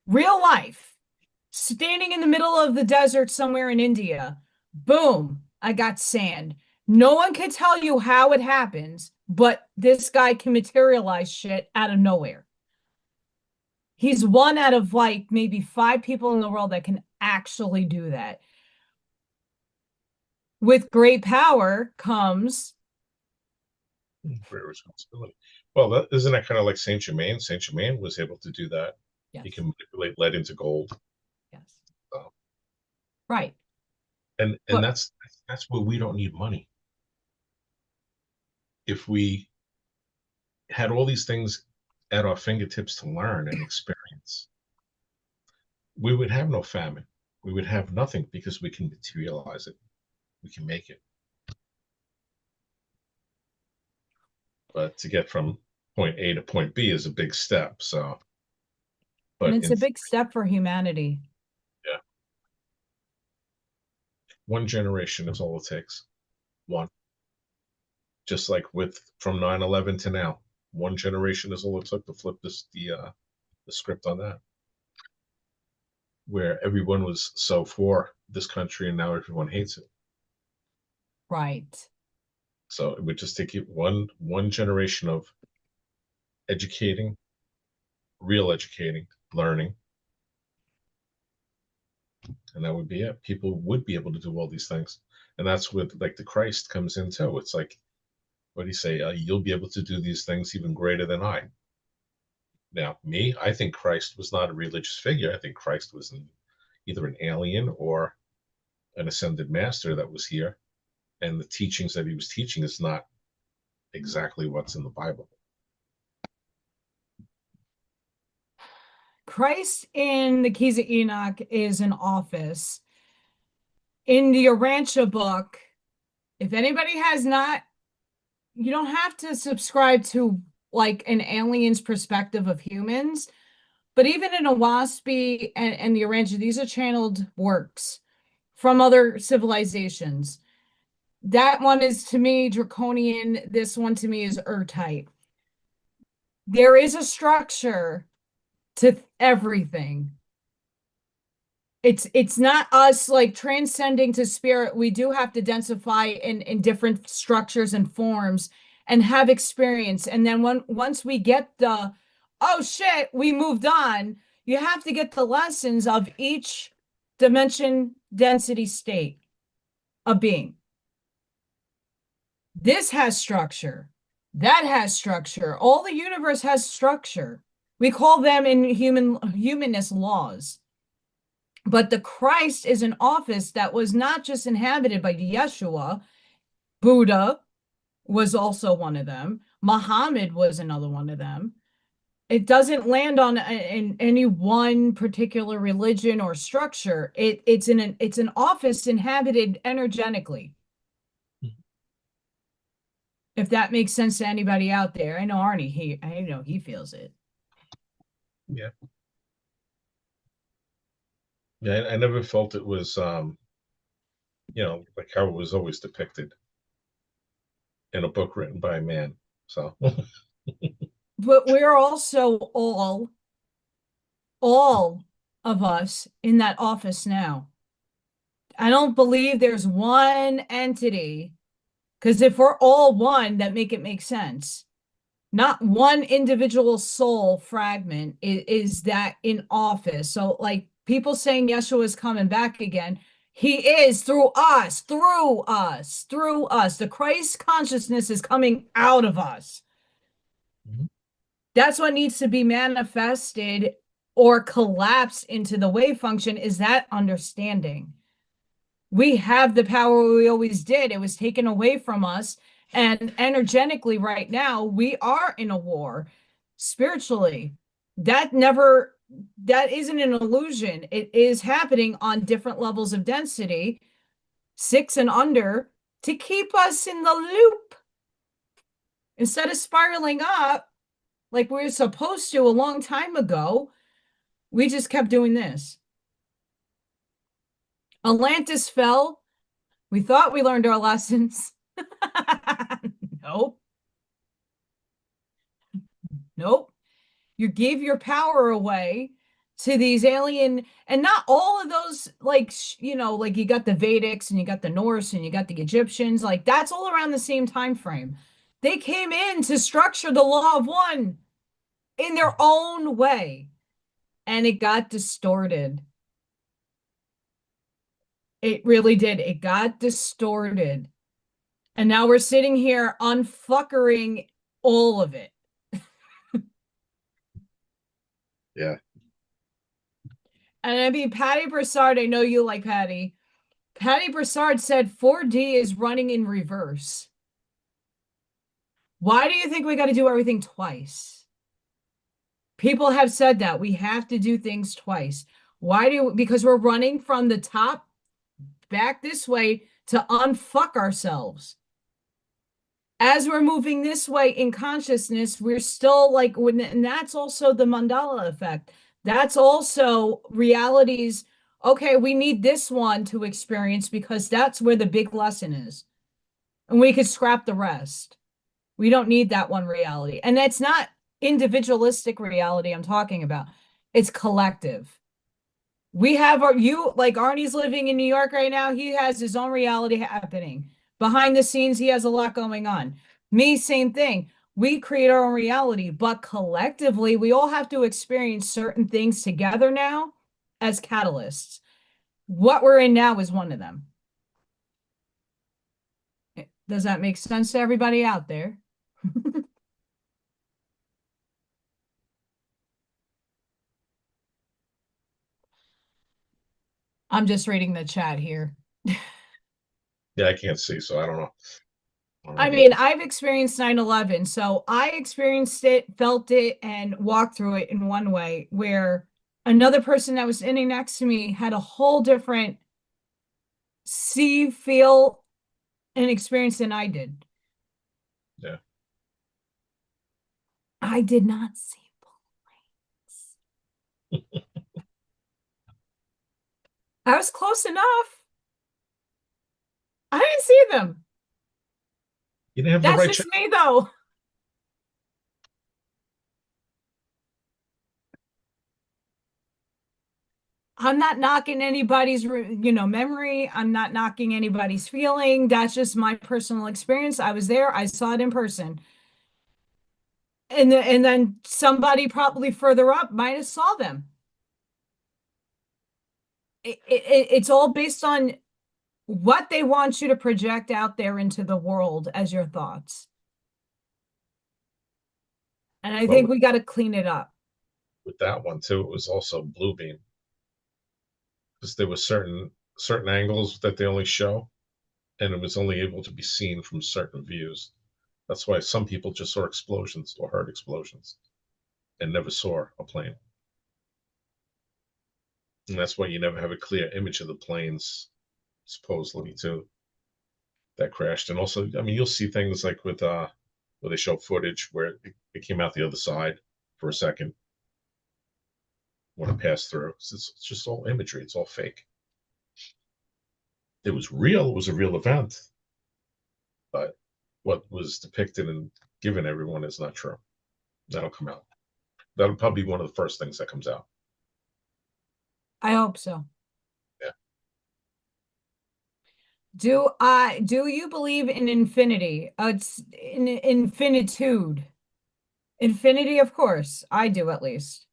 Real life. Standing in the middle of the desert somewhere in India. Boom, I got sand. No one can tell you how it happens, but this guy can materialize shit out of nowhere. He's one out of like maybe 5 people in the world that can actually do that. With great power comes great responsibility. Well, isn't that kind of like Saint Germain? Saint Germain was able to do that. yes. He can manipulate lead into gold. Yes. So. Right. And that's where we don't need money. If we had all these things at our fingertips to learn and experience, we would have no famine. We would have nothing because we can materialize it. We can make it. But to get from point A to point B is a big step. So, and it's a big step for humanity. Yeah. One generation is all it takes. One. Just like from 9/11 to now, one generation is all it took to flip the script on that. Where everyone was so for this country and now everyone hates it. Right. So it would just take you one generation of educating, real educating, learning, and that would be it. People would be able to do all these things, and that's what like the Christ comes in too. It's like, what do you say? You'll be able to do these things even greater than I. Now, me, I think Christ was not a religious figure. I think Christ was either an alien or an ascended master that was here, and the teachings that he was teaching is not exactly what's in the Bible. Christ in the Keys of Enoch is an office. In the Urantia book, if anybody has not, you don't have to subscribe to like an alien's perspective of humans, but even in a Waspy and the Urantia, these are channeled works from other civilizations. That one is to me draconian. This one to me is Ur-type. There is a structure to everything. It's not us like transcending to spirit. We do have to densify in different structures and forms and have experience. And then once we get the, oh shit, we moved on, you have to get the lessons of each dimension density state of being. This has structure. That has structure. All the universe has structure. We call them in humanness laws. But the Christ is an office that was not just inhabited by Yeshua. Buddha was also one of them. Muhammad was another one of them. It doesn't land on in any one particular religion or structure. It's an office inhabited energetically. If that makes sense to anybody out there. I know Arnie, I know he feels it. Yeah. Yeah, I never felt it was, like how it was always depicted in a book written by a man. So, but we're also all of us in that office now. I don't believe there's one entity, because if we're all one, that make sense. Not one individual soul fragment is that in office. So like people saying Yeshua is coming back again, he is through us, through us, through us. The Christ consciousness is coming out of us. Mm-hmm. That's what needs to be manifested or collapsed into the wave function, is that understanding. We have the power we always did. It was taken away from us. And energetically right now, we are in a war spiritually. That isn't an illusion. It is happening on different levels of density, 6 and under, to keep us in the loop. Instead of spiraling up like we were supposed to a long time ago, we just kept doing this. Atlantis fell. We thought we learned our lessons. Nope. Nope. You give your power away to these alien, and not all of those, like, like you got the Vedics and you got the Norse and you got the Egyptians, like that's all around the same time frame. They came in to structure the law of one in their own way, and it got distorted. It really did. It got distorted. And now we're sitting here unfuckering all of it. Yeah. And I mean, Patty Broussard, I know you like Patty. Patty Broussard said 4D is running in reverse. Why do you think we got to do everything twice? People have said that we have to do things twice. Because we're running from the top back this way to unfuck ourselves. As we're moving this way in consciousness, we're still like, and that's also the mandala effect. That's also realities. Okay, we need this one to experience because that's where the big lesson is. And we could scrap the rest. We don't need that one reality. And that's not individualistic reality I'm talking about. It's collective. We have like Arnie's living in New York right now. He has his own reality happening. Behind the scenes, he has a lot going on. Me, same thing. We create our own reality, but collectively, we all have to experience certain things together now as catalysts. What we're in now is one of them. Does that make sense to everybody out there? I'm just reading the chat here. Yeah, I can't see, so I don't know. I mean, I've experienced 9/11, so I experienced it, felt it, and walked through it in one way, where another person that was sitting next to me had a whole different see, feel, and experience than I did. Yeah. I did not see planes. I was close enough. I didn't see them. You didn't have the That's right just me, though. I'm not knocking anybody's, memory. I'm not knocking anybody's feeling. That's just my personal experience. I was there. I saw it in person. And then somebody probably further up might have saw them. It's all based on what they want you to project out there into the world as your thoughts. And I think we got to clean it up. With that one too, it was also blue beam. Because there were certain angles that they only show, and it was only able to be seen from certain views. That's why some people just saw explosions or heard explosions and never saw a plane. And that's why you never have a clear image of the planes, supposedly, too, that crashed. And also, I mean, you'll see things like with where they show footage where it came out the other side for a second when it passed through. So it's just all imagery. It's all fake. It was real. It was a real event. But what was depicted and given everyone is not true. That'll come out. That'll probably be one of the first things that comes out. I hope so. Yeah. Do you believe in infinity? It's in infinitude. Infinity, of course. I do, at least.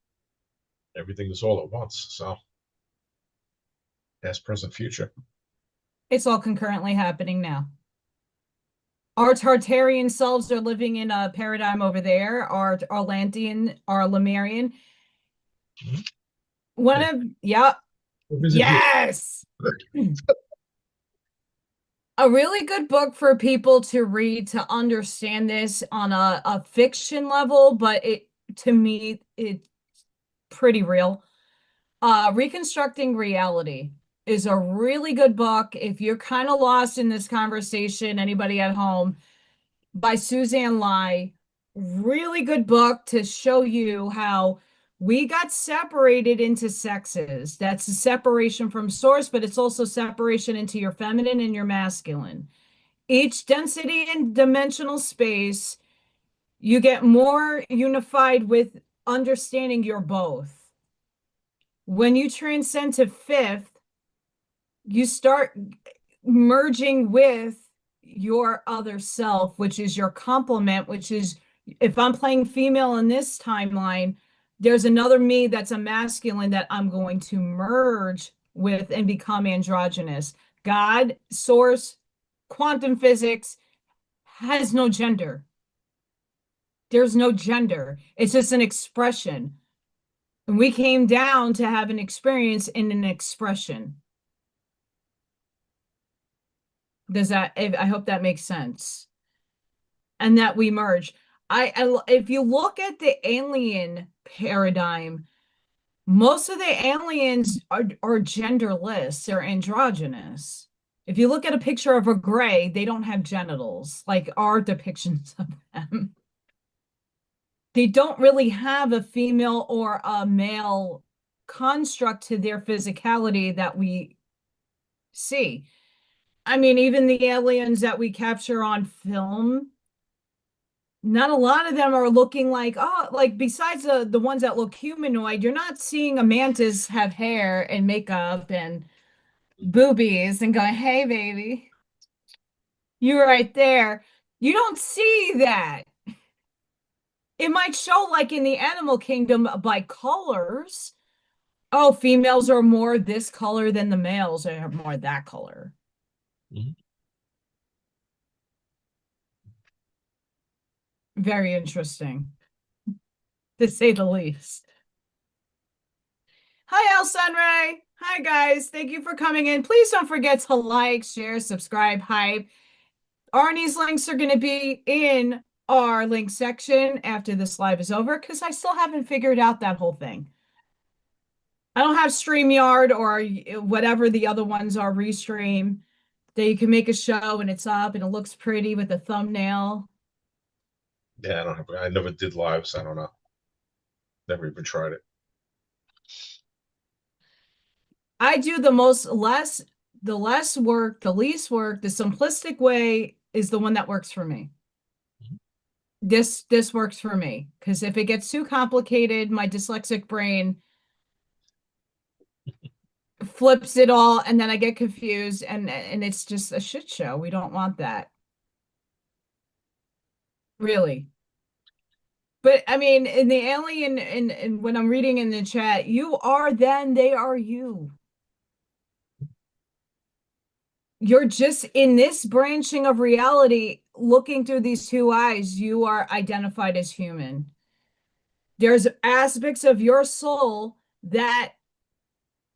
Everything is all at once. So past, present, future. It's all concurrently happening now. Our Tartarian selves are living in a paradigm over there. Our Atlantean, our Lemurian. Mm-hmm. One of, yeah. Yes. A really good book for people to read to understand this on a fiction level, but to me, it's pretty real. Reconstructing Reality is a really good book. If you're kind of lost in this conversation, anybody at home, by Suzanne Lai. Really good book to show you how we got separated into sexes. That's a separation from source, but it's also separation into your feminine and your masculine. Each density and dimensional space You get more unified with understanding you're both. When you transcend to fifth, you start merging with your other self, which is your complement, which is if I'm playing female in this timeline, there's another me that's a masculine that I'm going to merge with and become androgynous. God, source, quantum physics has no gender. There's no gender. It's just an expression. And we came down to have an experience in an expression. Does that, I hope that makes sense. And that we merge. If you look at the alien paradigm, most of the aliens are genderless, they're androgynous. If you look at a picture of a gray, they don't have genitals, like our depictions of them. They don't really have a female or a male construct to their physicality that we see. I mean, even the aliens that we capture on film, not a lot of them are looking like, oh, like besides the ones that look humanoid, you're not seeing a mantis have hair and makeup and boobies and going, hey, baby, you're right there. You don't see that. It might show like in the animal kingdom by colors. Oh, females are more this color than the males are more that color. Mhm. Very interesting, to say the least. Hi, El Sunray. Hi, guys. Thank you for coming in. Please don't forget to like, share, subscribe, hype. Arnie's links are going to be in our link section after this live is over because I still haven't figured out that whole thing. I don't have StreamYard or whatever the other ones are, Restream, that you can make a show and it's up and it looks pretty with a thumbnail. Yeah, I never did lives. I don't know. Never even tried it. I do the less work, the least work, the simplistic way is the one that works for me. This works for me because if it gets too complicated, my dyslexic brain flips it all and then I get confused and it's just a shit show. We don't want that. Really. But I mean, in the alien and when I'm reading in the chat, you are then, they are you. You're just in this branching of reality, looking through these two eyes, you are identified as human. There's aspects of your soul that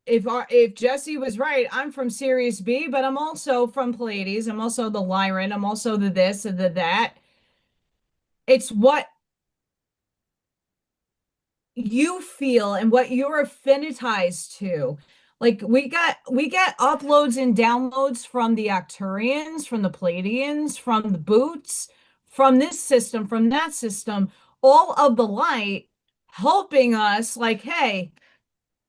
if Jesse was right, I'm from Sirius B, but I'm also from Pleiades. I'm also the Lyran. I'm also the this and the that. It's what you feel and what you're affinitized to. Like we get uploads and downloads from the Arcturians, from the Pleiadians, from the Boots, from this system, from that system, all of the light helping us like, hey,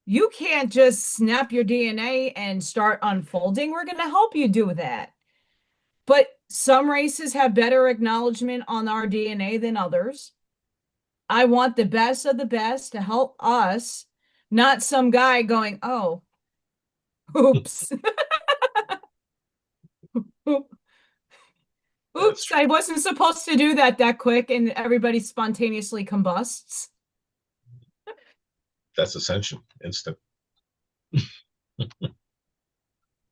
you can't just snap your DNA and start unfolding. We're going to help you do that. But some races have better acknowledgement on our DNA than others. I want the best of the best to help us, not some guy going, oh, oops. Oops, I wasn't supposed to do that quick, and everybody spontaneously combusts. That's Ascension, instant.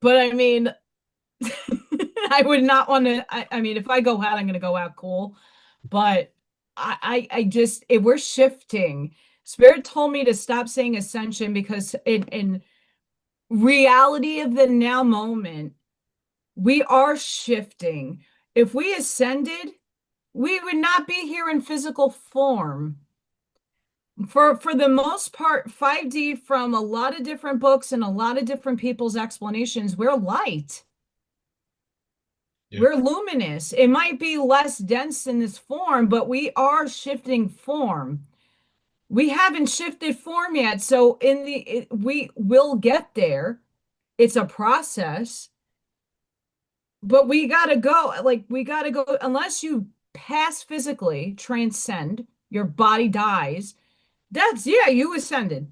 But I mean, I would not want to. I mean, if I go out, I'm going to go out cool. But I just, if we're shifting, Spirit told me to stop saying ascension because in reality of the now moment, we are shifting. If we ascended, we would not be here in physical form. For the most part, 5D from a lot of different books and a lot of different people's explanations, we're light. Yeah. We're luminous. It might be less dense in this form, but we are shifting form. We haven't shifted form yet, so we will get there. It's a process, but we gotta go. Like we gotta go unless you pass physically, transcend, your body dies. That's, yeah, you ascended.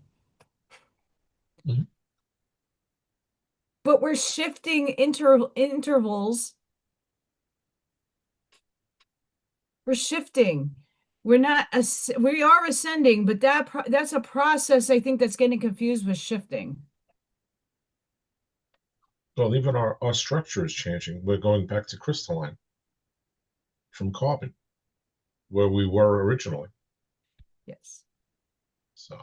Mhm. But we're shifting intervals. We're shifting. We're not, we are ascending, but that's a process I think that's getting confused with shifting. Well, even our structure is changing. We're going back to crystalline from carbon, where we were originally. Yes. So,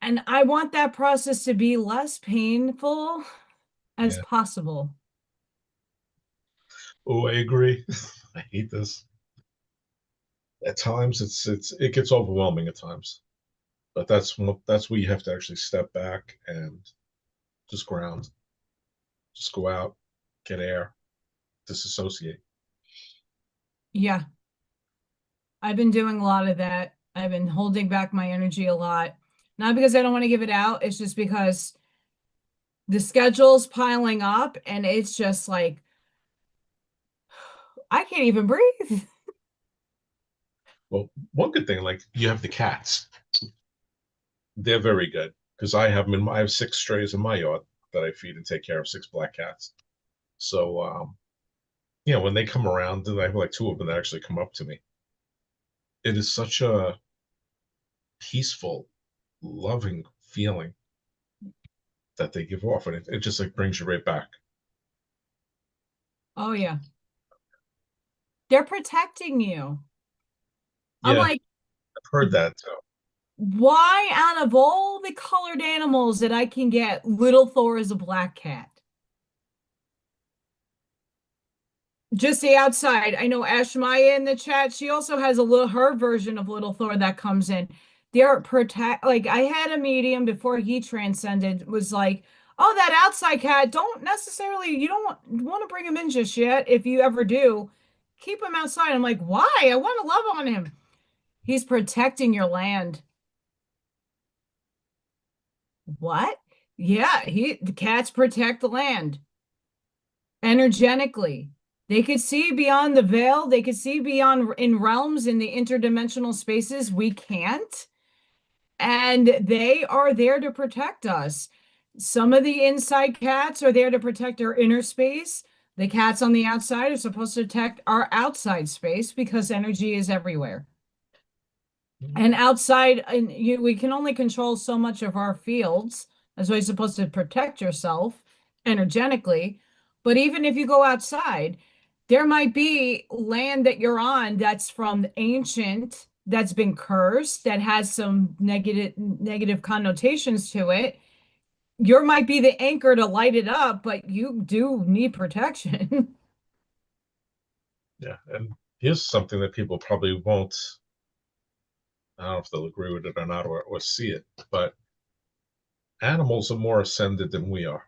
And I want that process to be less painful as yeah. possible. Oh, I agree. I hate this. At times, it gets overwhelming at times. But that's where you have to actually step back and just ground, just go out, get air, disassociate. Yeah, I've been doing a lot of that. I've been holding back my energy a lot. Not because I don't want to give it out, it's just because the schedule's piling up and it's just like I can't even breathe. Well, one good thing, like you have the cats. They're very good because I have 6 strays in my yard that I feed and take care of, 6 black cats. So when they come around, and I have like 2 of them that actually come up to me. It is such a peaceful, loving feeling that they give off, and it just like brings you right back. Oh yeah. They're protecting you. I'm Yeah, like, I've heard that too. why out of all the colored animals that I can get, Little Thor is a black cat? Just the outside. I know Ash Maya in the chat. She also has a little her version of Little Thor that comes in. They're protect like I had a medium before he transcended was like, oh, that outside cat, don't necessarily you don't want to bring him in just yet. If you ever do, keep him outside. I'm like, why? I want to love on him. He's protecting your land. What? Yeah, the cats protect the land energetically. They could see beyond the veil. They could see beyond in realms in the interdimensional spaces we can't. And they are there to protect us. Some of the inside cats are there to protect our inner space. The cats on the outside are supposed to protect our outside space because energy is everywhere. And outside, and we can only control so much of our fields. That's why you're supposed to protect yourself energetically. But even if you go outside, there might be land that you're on that's from ancient, that's been cursed, that has some negative connotations to it. You might be the anchor to light it up, but you do need protection. Yeah, and here's something that people probably won't. I don't know if they'll agree with it or not, or see it, but animals are more ascended than we are.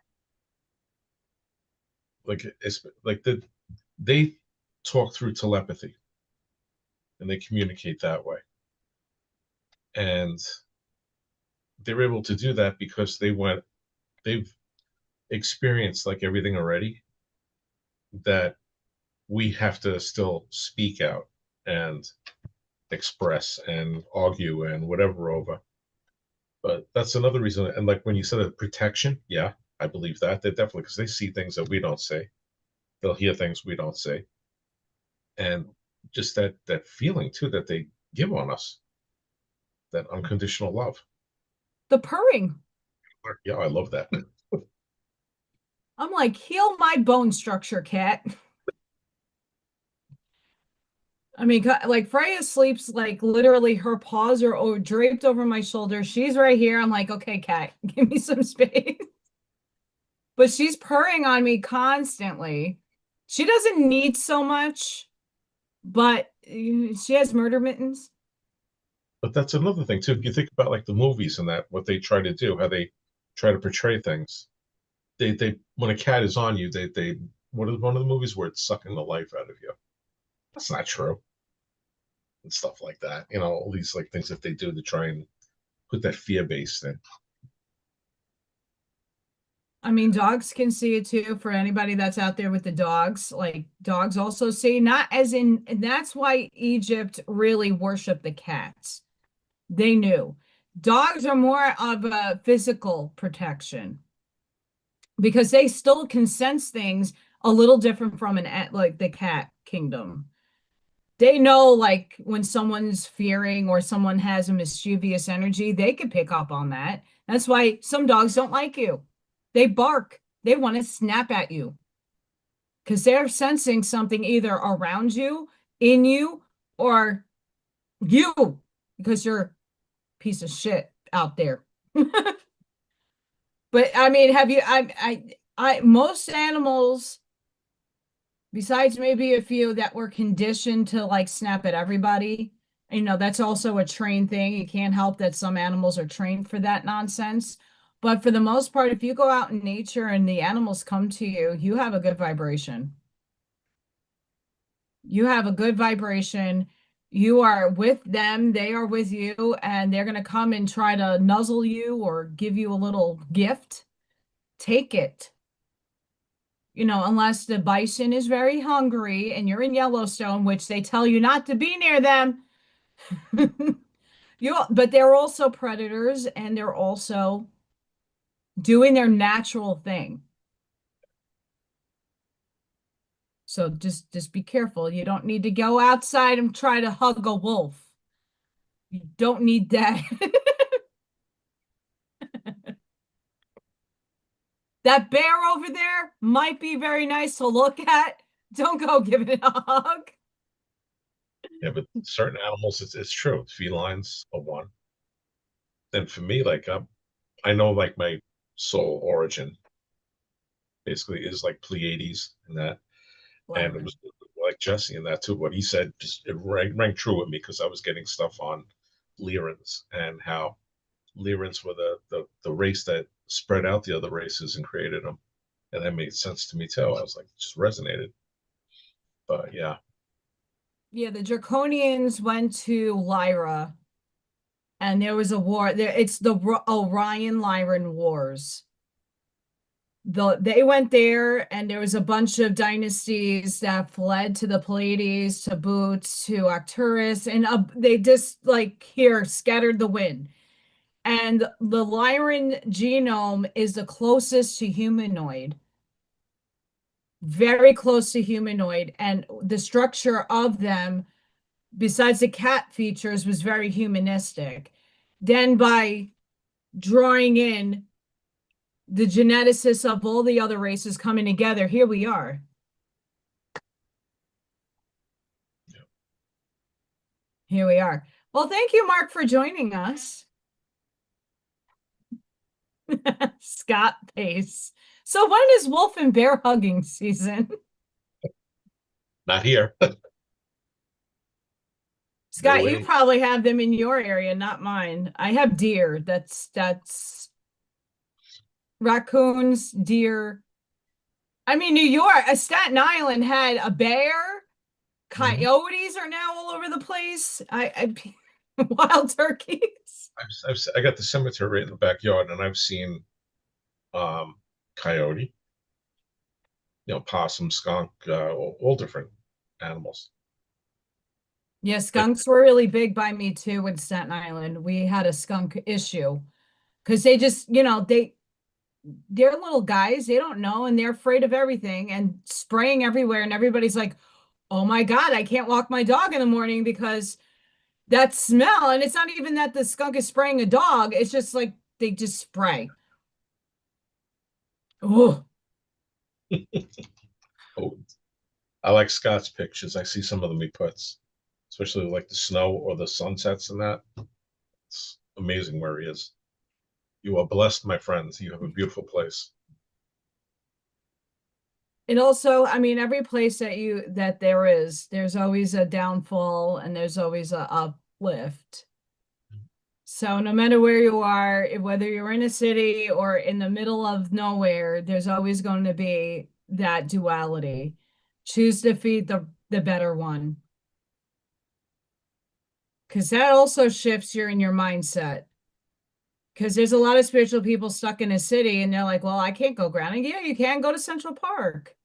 Like it's like they talk through telepathy and they communicate that way, and they're able to do that because they've experienced like everything already that we have to still speak out and express and argue and whatever over. But that's another reason. And like when you said of protection, yeah, I believe that. They definitely, because they see things that we don't say. They'll hear things we don't say. And just that feeling too that they give on us, that unconditional love. The purring. Yeah, I love that. I'm like, heal my bone structure, cat. I mean, like Freya sleeps like literally her paws are draped over my shoulder. She's right here. I'm like, okay, cat, give me some space. But she's purring on me constantly. She doesn't need so much, but she has murder mittens. But that's another thing too. If you think about like the movies and that, what they try to do, how they try to portray things. They when a cat is on you, they what is one of the movies where it's sucking the life out of you? That's not true. And stuff like that. All these like things that they do to try and put that fear base in. I mean, dogs can see it too. For anybody that's out there with the dogs, like dogs also see, not as in, and that's why Egypt really worshiped the cats. They knew dogs are more of a physical protection because they still can sense things a little different from like the cat kingdom. They know like when someone's fearing or someone has a mischievous energy, they can pick up on that. That's why some dogs don't like you. They bark. They want to snap at you because they're sensing something either around you, in you, or you because you're a piece of shit out there. But I mean, have you most animals, besides maybe a few that were conditioned to like snap at everybody, that's also a trained thing. You can't help that some animals are trained for that nonsense. But for the most part, if you go out in nature and the animals come to you, you have a good vibration. You have a good vibration. You are with them, they are with you, and they're going to come and try to nuzzle you or give you a little gift. Take it. Unless the bison is very hungry and you're in Yellowstone, which they tell you not to be near them. But they're also predators and they're also doing their natural thing. So just be careful. You don't need to go outside and try to hug a wolf. You don't need that. That bear over there might be very nice to look at. Don't go give it a hug. Yeah, but certain animals, it's true. Felines are one. And for me, like I know like my soul origin basically is like Pleiades and that, and it Lyra. was like Jesse and that too. What he said just it rang true with me because I was getting stuff on Lyrans and how Lyrans were the race that spread out the other races and created them, and that made sense to me too. I was like, it just resonated. But yeah, Yeah, the Draconians went to Lyra and there was a war there. It's the Orion Lyran Wars. They went there and there was a bunch of dynasties that fled to the Pleiades, to Boots, to Arcturus, and they just like here scattered the wind. And the Lyran genome is the closest to humanoid, very close to humanoid, and the structure of them, besides the cat features, was very humanistic. Then by drawing in the geneticists of all the other races coming together, here we are. yeah. Here we are. Well, thank you, Mark, for joining us. Scott Pace. So when is wolf and bear hugging season? Not here. Scott, Middle you age. probably have them in your area, not mine. I have deer. That's raccoons, deer. I mean, New York, Staten Island had a bear. Mhm. Coyotes are now all over the place. Wild turkeys. I got the cemetery right in the backyard, and I've seen coyote, possum, skunk, all different animals. Yeah, It, skunks were really big by me too in Staten Island. We had a skunk issue because they just, they're little guys, they don't know, and they're afraid of everything and spraying everywhere. And everybody's like, oh my God, I can't walk my dog in the morning because that smell. And it's not even that the skunk is spraying a dog, it's just like they just spray. Oh, oh, I like Scott's pictures. I see some of them he puts, especially like the snow or the sunsets and that. It's amazing where he is. You are blessed, my friends. You have a beautiful place. and also, I mean, every place that there is, there's always a downfall and there's always a uplift. So no matter where you are, whether you're in a city or in the middle of nowhere, there's always going to be that duality. Choose to feed the better one. Because that also shifts your in your mindset. Because there's a lot of spiritual people stuck in a city and they're like, well, I can't go grounding. Yeah, you can go to Central Park.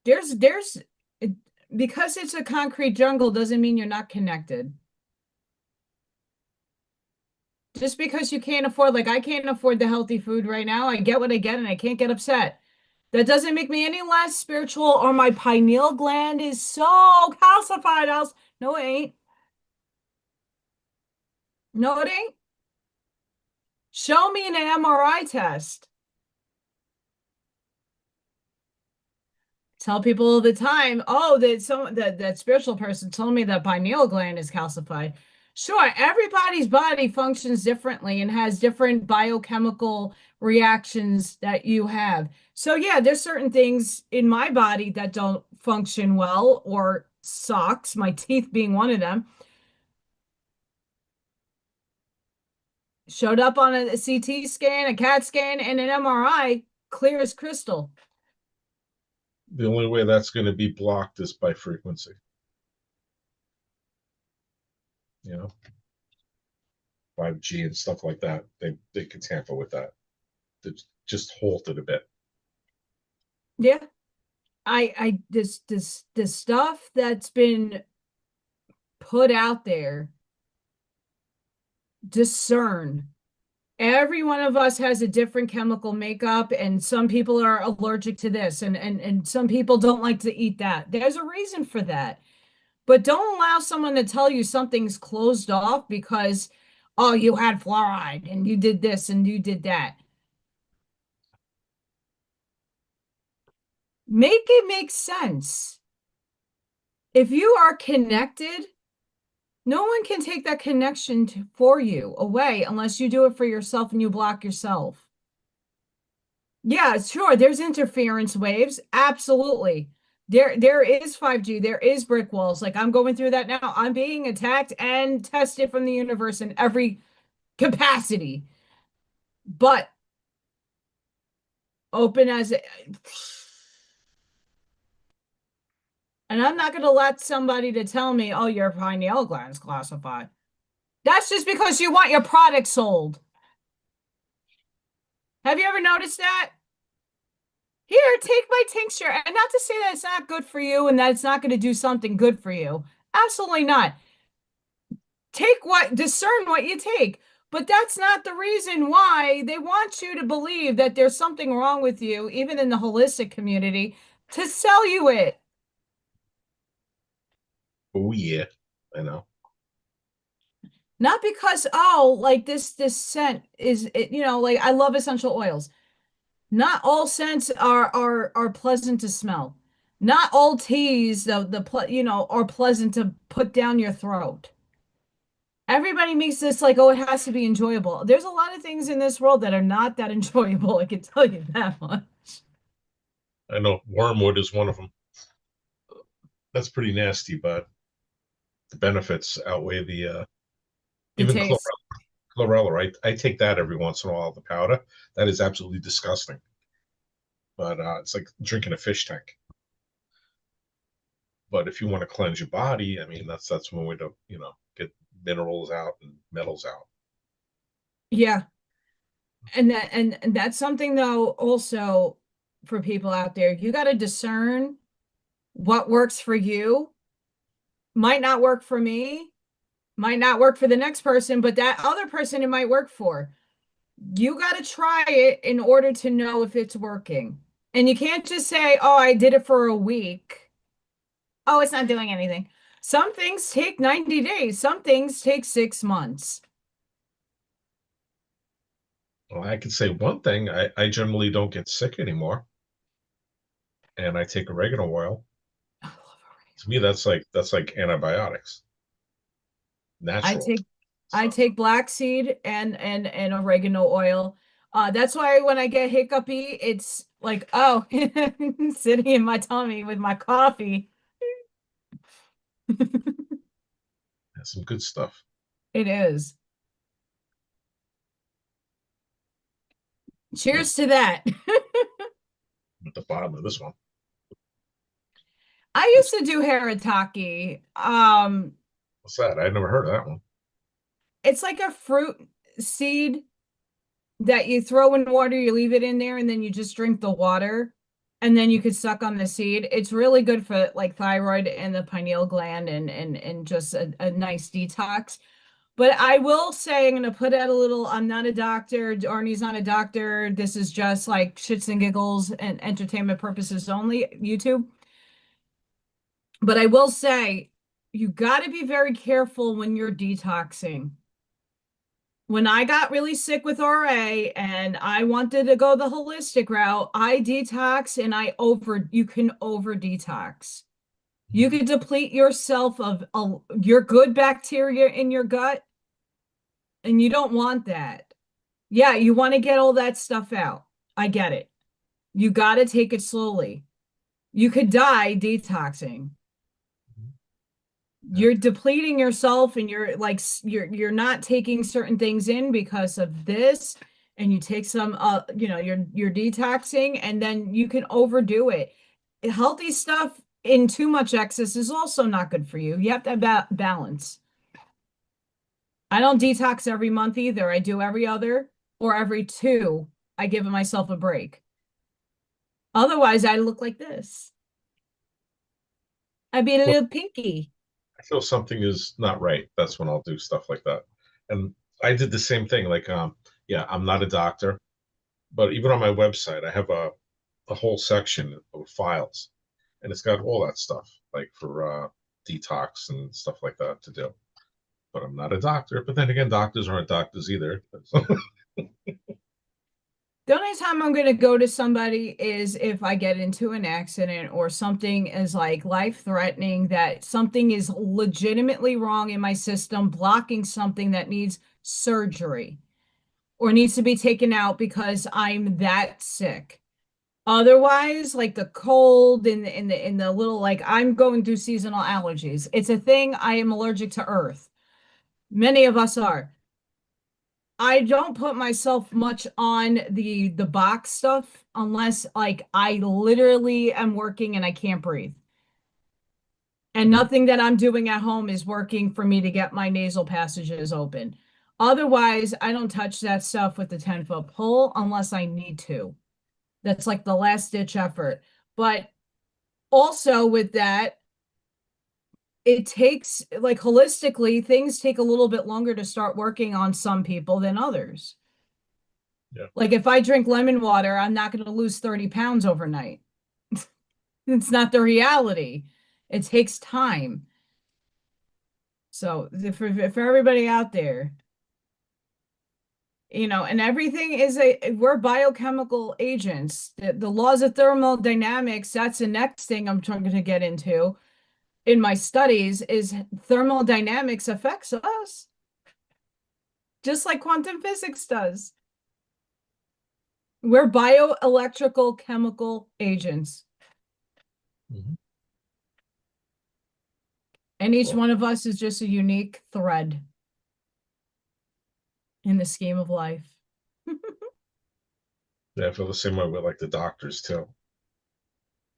There's because it's a concrete jungle doesn't mean you're not connected. Just because you can't afford, like I can't afford the healthy food right now, I get what I get and I can't get upset. That doesn't make me any less spiritual or my pineal gland is so calcified. Else, no, it ain't. No, it ain't. Show me an MRI test. Tell people all the time, oh, that spiritual person told me that pineal gland is calcified. Sure, everybody's body functions differently and has different biochemical reactions that you have. So yeah, there's certain things in my body that don't function well or sucks, my teeth being one of them. Showed up on a CT scan, a CAT scan, and an MRI, clear as crystal. The only way that's going to be blocked is by frequency. You know, 5G and stuff like that. They can tamper with that. To just halt it a bit. Yeah. This stuff that's been put out there, discern. Every one of us has a different chemical makeup, and some people are allergic to this, and some people don't like to eat that. There's a reason for that. But don't allow someone to tell you something's closed off because, oh, you had fluoride and you did this and you did that. Make it make sense. If you are connected, no one can take that connection for you away unless you do it for yourself and you block yourself. Yeah, sure. There's interference waves. Absolutely. There is 5G. There is brick walls. Like I'm going through that now. I'm being attacked and tested from the universe in every capacity. But open as it, and I'm not going to let somebody to tell me, oh, your pineal gland is classified. That's just because you want your product sold. Have you ever noticed that? Here, take my tincture. And not to say that it's not good for you and that it's not going to do something good for you. Absolutely not. Discern what you take. But that's not the reason why they want you to believe that there's something wrong with you, even in the holistic community, to sell you it. Oh yeah, I know. Not because, oh, like this scent is, like I love essential oils. Not all scents are pleasant to smell. Not all teas, are pleasant to put down your throat. Everybody makes this like, oh, it has to be enjoyable. There's a lot of things in this world that are not that enjoyable. I can tell you that much. I know wormwood is one of them. That's pretty nasty, but the benefits outweigh the The even taste. chlorella, right? I take that every once in a while, the powder. That is absolutely disgusting. But it's like drinking a fish tank. But if you want to cleanse your body, I mean, that's one way to, get minerals out and metals out. Yeah. And that's something though, also for people out there, you got to discern what works for you. Might not work for me, might not work for the next person, but that other person it might work for. You got to try it in order to know if it's working. And you can't just say, oh, I did it for a week. Oh, it's not doing anything. Some things take 90 days, some things take 6 months. Well, I can say one thing, I generally don't get sick anymore. And I take oregano oil. I love oregano. To me, that's like antibiotics. I Natural take I stuff. take black seed and oregano oil. That's why when I get hiccupy, it's like, oh, sitting in my tummy with my coffee. That's some good stuff. It is. Like Cheers to that. at the bottom of this one. I This used to do haritaki. What's that? I never heard of that one. It's like a fruit. seed that you throw in water, you leave it in there, and then you just drink the water, and then you could suck on the seed. It's really good for like thyroid and the pineal gland and just a nice detox. But I will say, I'm going to put out a little, I'm not a doctor. Arnie's not a doctor. This is just like shits and giggles and entertainment purposes only, YouTube. But I will say, you got to be very careful when you're detoxing. When I got really sick with RA and I wanted to go the holistic route, I detox and you can over detox. You can deplete yourself of your good bacteria in your gut, and you don't want that. Yeah, you want to get all that stuff out. I get it. You got to take it slowly. You could die detoxing. You're depleting yourself, and you're not taking certain things in because of this, and you take some you're detoxing, and then you can overdo it. Healthy stuff in too much excess is also not good for you. You have to have balance. I don't detox every month either. I do every other or every two. I give myself a break. Otherwise, I look like this. I'd be a Well, little pinky. I feel something is not right. That's when I'll do stuff like that. And I did the same thing. Like, yeah, I'm not a doctor, but even on my website, I have a whole section of files, and it's got all that stuff, like for detox and stuff like that to do. But I'm not a doctor. But then again, doctors aren't doctors either. The only time I'm going to go to somebody is if I get into an accident or something is like life-threatening, that something is legitimately wrong in my system, blocking something that needs surgery or needs to be taken out because I'm that sick. Otherwise, like the cold in the little, like I'm going through seasonal allergies. It's a thing. I am allergic to earth. Many of us are. I don't put myself much on the box stuff unless like I literally am working and I can't breathe. And nothing that I'm doing at home is working for me to get my nasal passages open. Otherwise, I don't touch that stuff with the 10-foot pole unless I need to. That's like the last ditch effort. But also with that, it takes like holistically, things take a little bit longer to start working on some people than others. Yeah. Like if I drink lemon water, I'm not going to lose 30 pounds overnight. It's not the reality. It takes time. So for everybody out there, and everything we're biochemical agents. The laws of thermodynamics, that's the next thing I'm trying to get into in my studies is thermodynamics affects us just like quantum physics does. We're bioelectrical chemical agents. Mm-hmm. And each one of us is just a unique thread in the scheme of life. Yeah, I feel the same way with like the doctors too.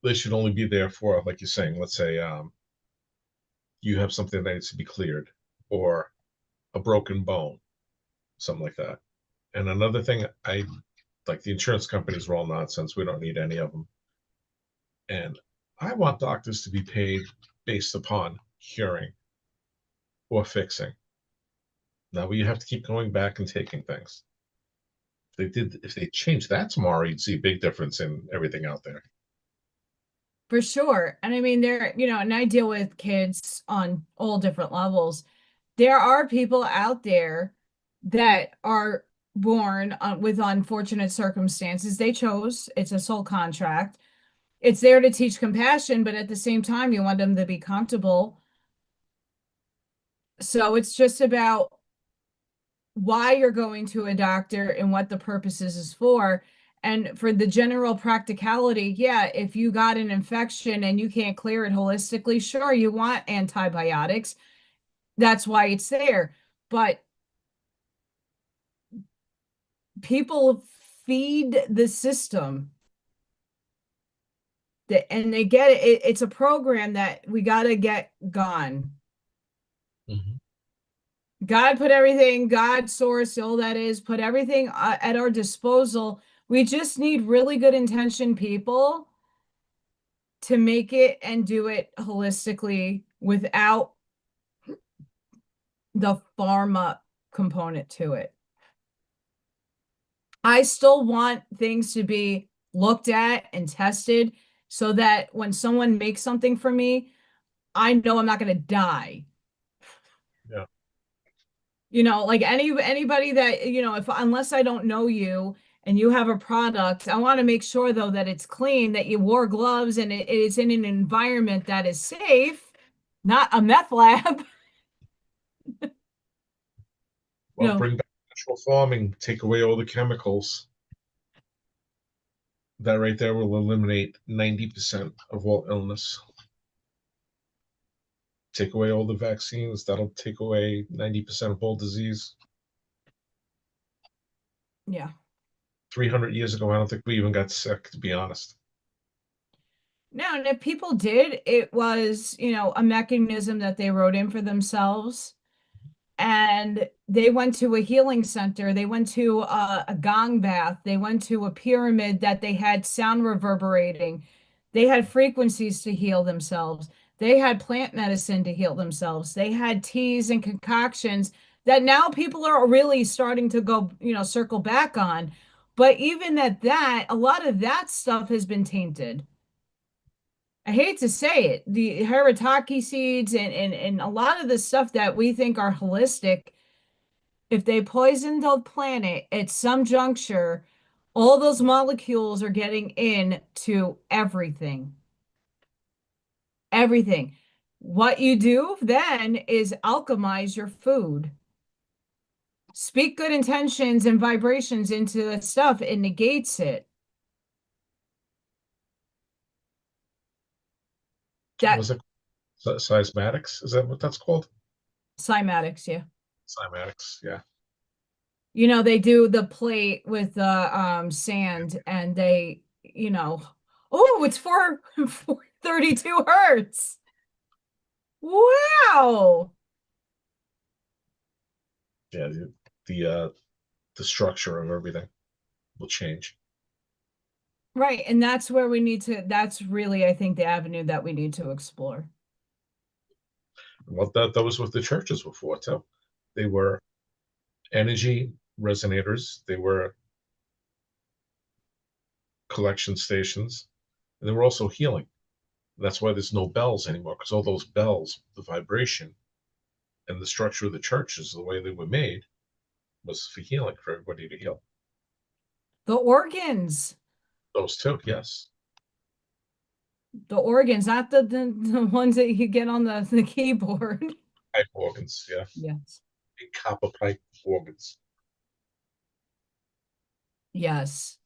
They should only be there for, like you're saying, let's say you have something that needs to be cleared or a broken bone, something like that. And another thing, I like the insurance companies are all nonsense. We don't need any of them. And I want doctors to be paid based upon curing or fixing. Now you have to keep going back and taking things. If they changed that tomorrow, you'd see a big difference in everything out there. For sure. And I mean, and I deal with kids on all different levels. There are people out there that are born with unfortunate circumstances. They chose, it's a soul contract. It's there to teach compassion, but at the same time, you want them to be comfortable. So it's just about why you're going to a doctor and what the purposes is for. And for the general practicality, yeah, if you got an infection and you can't clear it holistically, sure, you want antibiotics. That's why it's there. But people feed the system and they get it. It's a program that we got to get gone. Mm-hmm. God put everything, God source, all that is, put everything at our disposal. We just need really good intention people to make it and do it holistically without the pharma component to it. I still want things to be looked at and tested so that when someone makes something for me, I know I'm not going to die. Yeah. You know, like anybody that, you know, if unless I don't know you and you have a product, I want to make sure though that it's clean, that you wore gloves and it is in an environment that is safe, not a meth lab. Well, No. bring back natural farming, take away all the chemicals. That right there will eliminate 90% of all illness. Take away all the vaccines, that'll take away 90% of all disease. Yeah. 300 years ago, I don't think we even got sick, to be honest. No, and if people did, it was, you know, a mechanism that they wrote in for themselves. And they went to a healing center. They went to a gong bath. They went to a pyramid that they had sound reverberating. They had frequencies to heal themselves. They had plant medicine to heal themselves. They had teas and concoctions that now people are really starting to go, you know, circle back on. But even at that, a lot of that stuff has been tainted. I hate to say it, the Haritaki seeds and a lot of the stuff that we think are holistic, if they poison the planet at some juncture, all those molecules are getting into everything. Everything. What you do then is alchemize your food. Speak good intentions and vibrations into the stuff, it negates it. What That was it? Seismatics? Is that what that's called? cymatics, yeah. Cymatics, yeah. You know, they do the plate with the sand and they, you know, oh, it's for 32 hertz. Wow. Yeah, the structure of everything will change. Right. And that's where we need to, that's really, I think, the avenue that we need to explore. Well, that was with the churches before too. They were energy resonators. They were collection stations. And they were also healing. That's why there's no bells anymore, because all those bells, the vibration and the structure of the churches, the way they were made, was for healing, for everybody to heal. The organs, Those two, yes. the organs, not the ones that you get on the keyboard. Pipe organs, yeah. Yes. Big copper pipe organs. Yes.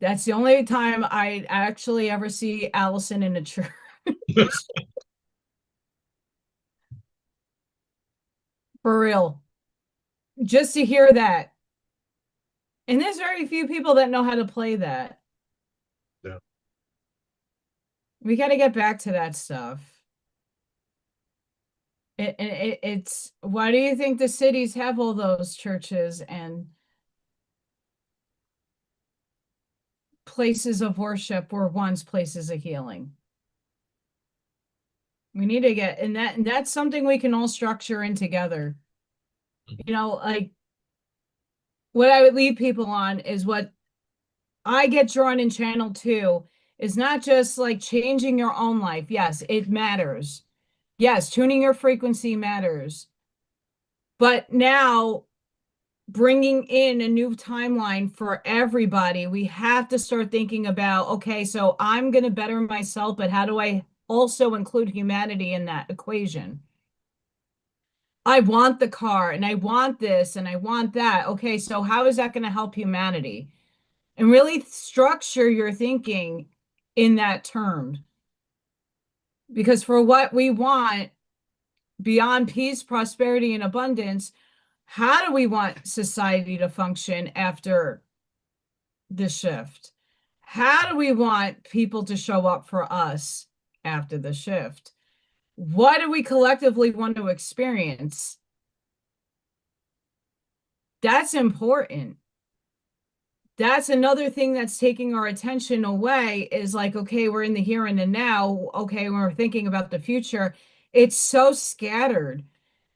That's the only time I actually ever see Allison in a church. For real. Just to hear that. And there's very few people that know how to play that. Yeah. We got to get back to that stuff. It's why do you think the cities have all those churches and places of worship were once places of healing? We need to get, and that's something we can all structure in together. You know, like what I would leave people on is what I get drawn in channel two is not just like changing your own life. Yes, it matters. Yes, tuning your frequency matters. But now bringing in a new timeline for everybody, we have to start thinking about, okay, so I'm going to better myself, but how do I also include humanity in that equation? I want the car and I want this and I want that. Okay, so how is that going to help humanity? And really structure your thinking in that term. Because for what we want beyond peace, prosperity, and abundance, how do we want society to function after the shift? How do we want people to show up for us after the shift? What do we collectively want to experience? That's important. That's another thing that's taking our attention away is like, okay, we're in the here and the now. Okay, when we're thinking about the future, it's so scattered.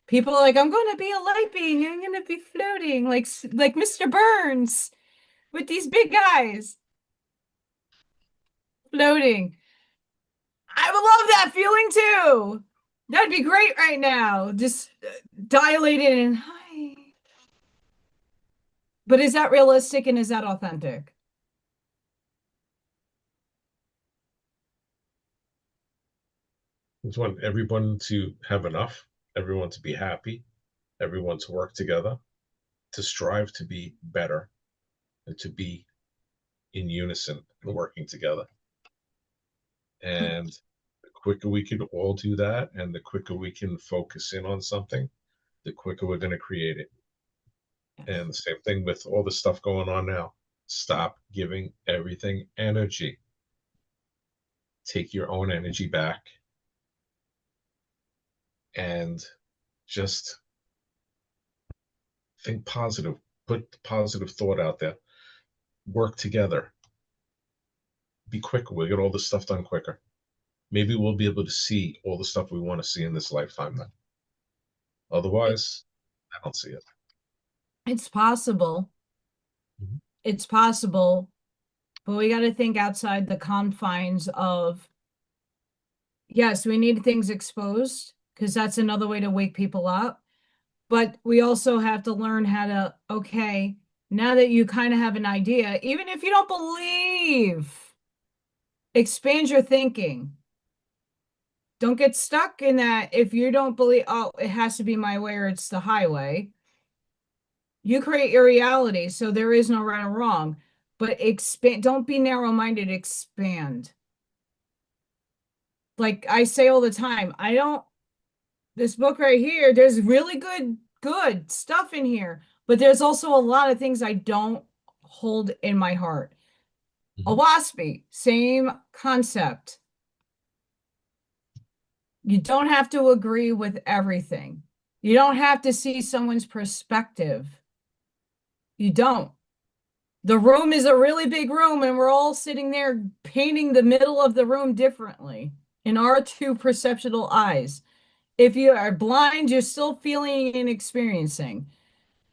People are like, I'm going to be a light being. I'm going to be floating like Mr. Burns with these big eyes floating. I would love that feeling too. That'd be great right now. Just dilated and hi. But is that realistic and is that authentic? I just want everyone to have enough, everyone to be happy, everyone to work together, to strive to be better, and to be in unison and working together. And the quicker we can all do that, and the quicker we can focus in on something, the quicker we're going to create it. And the same thing with all the stuff going on now. Stop giving everything energy. Take your own energy back and just think positive. Put positive thought out there. Work together. Be quicker. We'll get all this stuff done quicker. Maybe we'll be able to see all the stuff we want to see in this lifetime then. Otherwise, I don't see it. It's possible. Mm-hmm. It's possible, but we got to think outside the confines of, yes, we need things exposed because that's another way to wake people up. But we also have to learn how to, okay, now that you kind of have an idea, even if you don't believe, expand your thinking. Don't get stuck in that if you don't believe, oh, it has to be my way or it's the highway. You create your reality, so there is no right or wrong. But expand, don't be narrow-minded, expand. Like I say all the time, this book right here, there's really good stuff in here, but there's also a lot of things I don't hold in my heart. A waspy, same concept. You don't have to agree with everything. You don't have to see someone's perspective. You don't. The room is a really big room, and we're all sitting there painting the middle of the room differently in our two perceptual eyes. If you are blind, you're still feeling and experiencing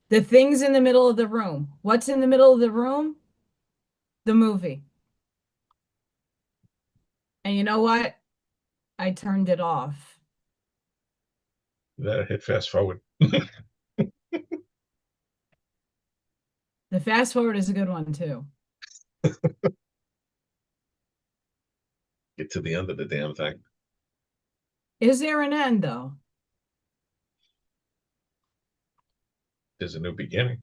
the things in the middle of the room. What's in the middle of the room? The movie. And you know what? I turned it off. That hit fast forward. The fast forward is a good one too. Get to the end of the damn thing. Is there an end though? There's a new beginning.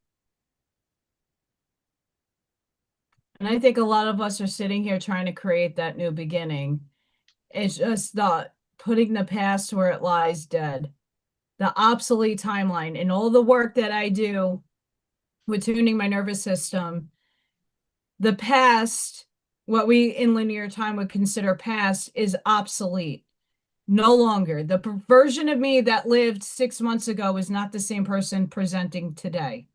And I think a lot of us are sitting here trying to create that new beginning. It's just the putting the past where it lies dead. The obsolete timeline and all the work that I do with tuning my nervous system. The past, what we in linear time would consider past, is obsolete. No longer. The version of me that lived 6 months ago is not the same person presenting today.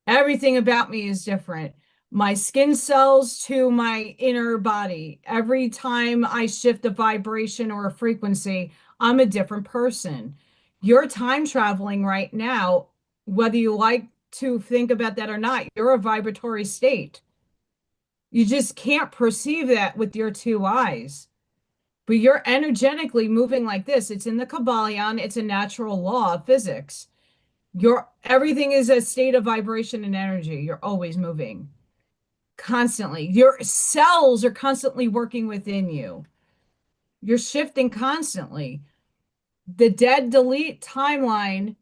Everything about me is different. My skin cells to my inner body. Every time I shift a vibration or a frequency, I'm a different person. You're time traveling right now, whether you like to think about that or not. You're a vibratory state. You just can't perceive that with your two eyes. But you're energetically moving like this. It's in the Kabbalion. It's a natural law of physics. Everything is a state of vibration and energy. You're always moving constantly. Your cells are constantly working within you. You're shifting constantly. The dead delete timeline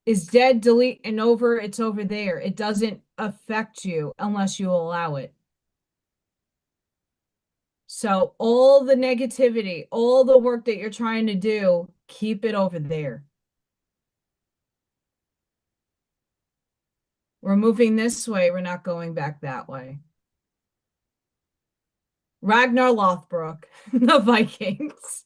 is dead delete and over. It's over there. It doesn't affect you unless you allow it. So all the negativity, all the work that you're trying to do, keep it over there. We're moving this way. We're not going back that way. Ragnar Lothbrok, the Vikings.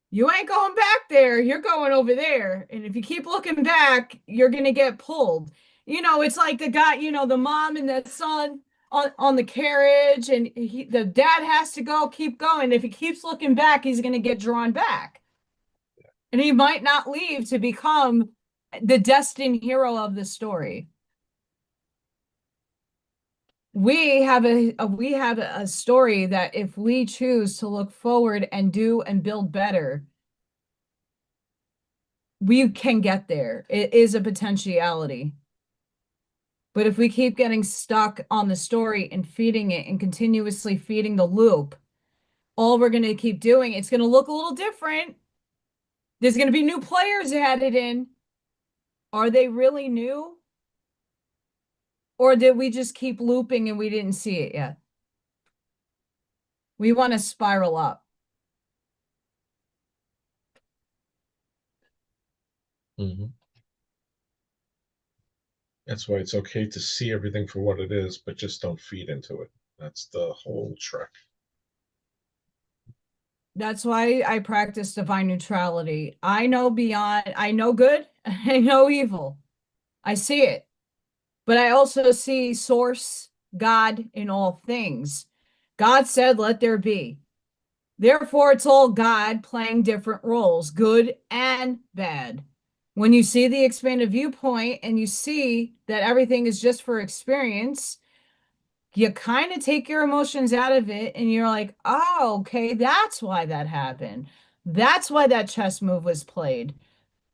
You ain't going back there. You're going over there. And if you keep looking back, you're going to get pulled. It's like the guy, the mom and the son on the carriage, and the dad has to go, keep going. If he keeps looking back, he's going to get drawn back. And he might not leave to become the destined hero of the story. We have a story that if we choose to look forward and do and build better, we can get there. It is a potentiality. But if we keep getting stuck on the story and feeding it and continuously feeding the loop, all we're going to keep doing, it's going to look a little different. There's going to be new players added in. Are they really new? Or did we just keep looping and we didn't see it yet? We want to spiral up. Mm-hmm. That's why it's okay to see everything for what it is, but just don't feed into it. That's the whole trick. That's why I practice divine neutrality. I know good, I know evil. I see it. But I also see source, God in all things. God said, let there be. Therefore, it's all God playing different roles, good and bad. When you see the expanded viewpoint and you see that everything is just for experience, you kind of take your emotions out of it and you're like, oh, okay, that's why that happened. That's why that chess move was played.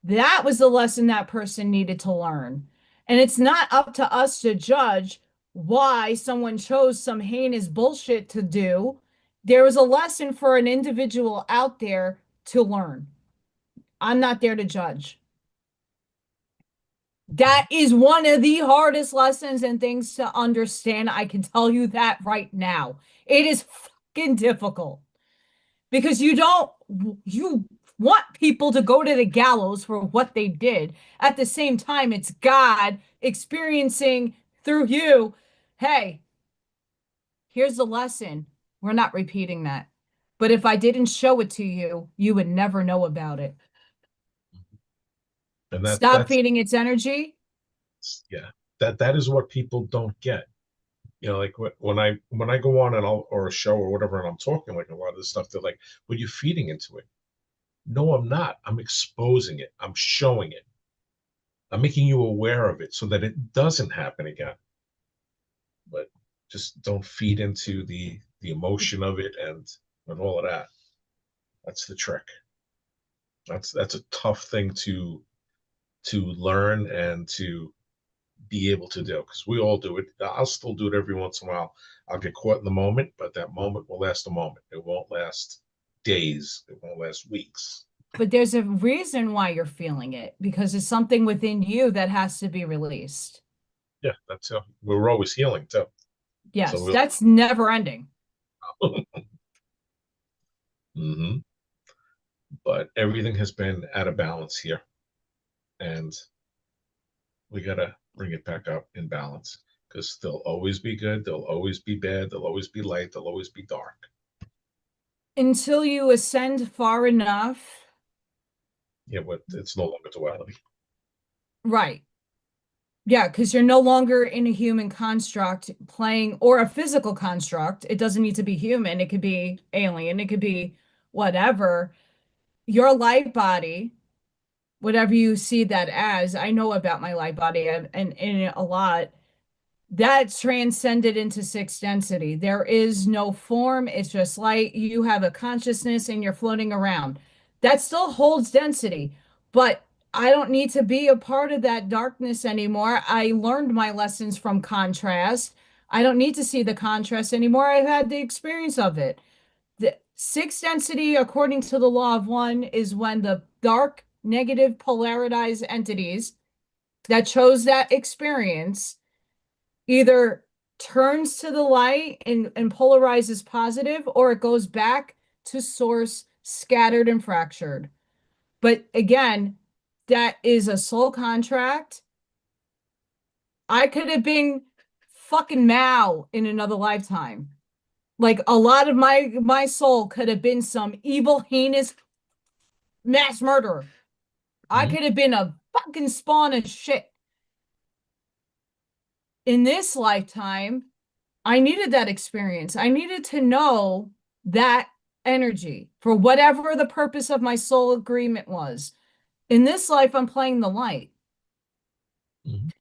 That was the lesson that person needed to learn. And it's not up to us to judge why someone chose some heinous bullshit to do. There was a lesson for an individual out there to learn. I'm not there to judge. That is one of the hardest lessons and things to understand. I can tell you that right now. It is fucking difficult because you want people to go to the gallows for what they did. At the same time, it's God experiencing through you. Hey, here's the lesson. We're not repeating that. But if I didn't show it to you, you would never know about it. And Stop that's feeding its energy. yeah, that is what people don't get. Like when I go on or a show or whatever, and I'm talking like a lot of this stuff, they're like, "Well, you're feeding into it." No, I'm not. I'm exposing it. I'm showing it. I'm making you aware of it so that it doesn't happen again. But just don't feed into the emotion of it and all of that. That's the trick. That's a tough thing to learn and to be able to do because we all do it. I'll still do it every once in a while. I'll get caught in the moment, but that moment will last a moment. It won't last days. It won't last weeks. But there's a reason why you're feeling it because it's something within you that has to be released. Yeah, that's how we're always healing too. So Yes, we'll. that's never ending. Mm-hmm. But everything has been out of balance here, and we gotta bring it back up in balance because there'll always be good, there'll always be bad, there'll always be light, there'll always be dark. Until you ascend far enough. Yeah, but it's no longer duality. Right. Yeah, because you're no longer in a human construct playing or a physical construct. It doesn't need to be human. It could be alien. It could be whatever. Your light body, whatever you see that as, I know about my light body and in it a lot. That's transcended into sixth density. There is no form. It's just light. You have a consciousness and you're floating around. That still holds density, but I don't need to be a part of that darkness anymore. I learned my lessons from contrast. I don't need to see the contrast anymore. I've had the experience of it. The sixth density, according to the law of one, is when the dark, negative, polarized entities that chose that experience either turns to the light and polarizes positive, or it goes back to source, scattered and fractured. But again, that is a soul contract. I could have been fucking Mao in another lifetime. Like a lot of my soul could have been some evil, heinous mass murderer. I Mhm. could have been a fucking spawn of shit. In this lifetime, I needed that experience. I needed to know that energy for whatever the purpose of my soul agreement was. In this life, I'm playing the light. Mhm.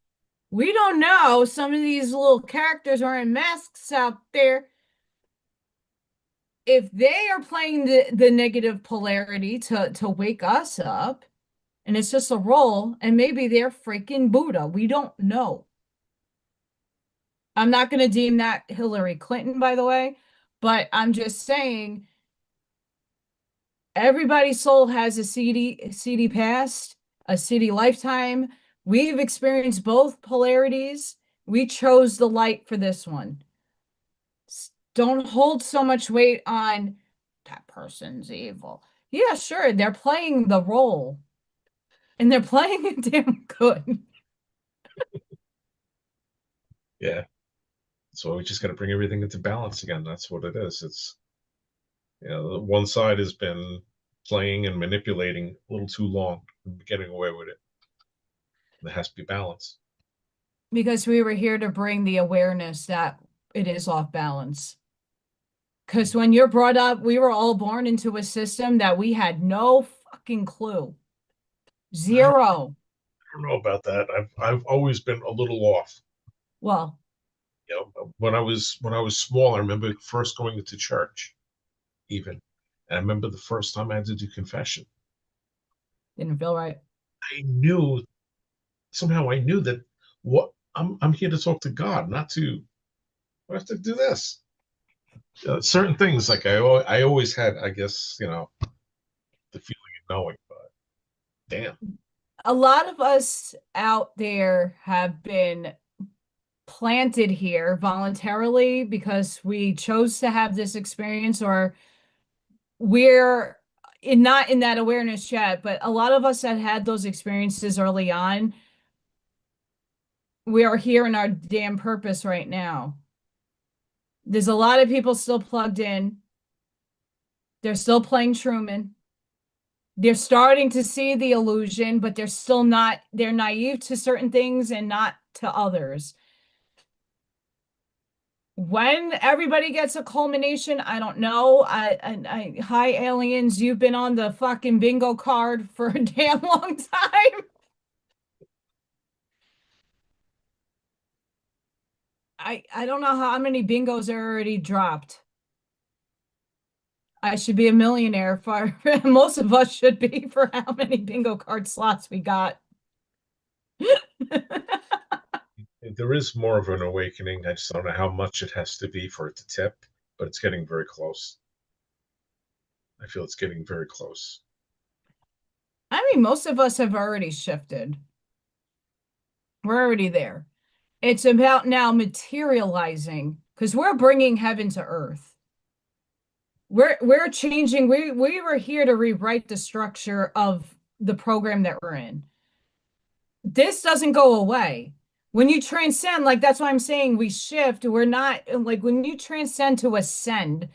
We don't know some of these little characters wearing masks out there if they are playing the negative polarity to wake us up, and it's just a role, and maybe they're freaking Buddha. We don't know. I'm not going to deem that Hillary Clinton, by the way, but I'm just saying everybody's soul has a CD past, a CD lifetime. We've experienced both polarities. We chose the light for this one. Don't hold so much weight on that person's evil. Yeah, sure, they're playing the role and they're playing it damn good. Yeah. So we just got to bring everything into balance again. That's what it is. It's, one side has been playing and manipulating a little too long and getting away with it. There has to be balance. Because we were here to bring the awareness that it is off balance. Because when you're brought up, we were all born into a system that we had no fucking clue. Zero. I don't know about that. I've always been a little off. Well, When I was small, I remember first going into church, even. And I remember the first time I had to do confession. didn't feel right. I knew somehow I knew that what I'm here to talk to God, not to I have to do this. Certain things like I always had, I guess, the feeling of knowing, but damn. A lot of us out there have been planted here voluntarily because we chose to have this experience, or we're not in that awareness yet, but a lot of us that had those experiences early on, we are here in our damn purpose right now. There's a lot of people still plugged in. They're still playing Truman. They're starting to see the illusion, but they're still not, they're naive to certain things and not to others. When everybody gets a culmination, I don't know. Hi aliens, you've been on the fucking bingo card for a damn long time. I don't know how many bingos are already dropped. I should be a millionaire for most of us should be for how many bingo card slots we got. There is more of an awakening. I just don't know how much it has to be for it to tip, but it's getting very close. I feel it's getting very close. I mean, most of us have already shifted. We're already there. It's about now materializing because we're bringing heaven to earth. We're changing. We were here to rewrite the structure of the program that we're in. This doesn't go away. When you transcend, like that's why I'm saying we shift. We're not like when you transcend to ascend,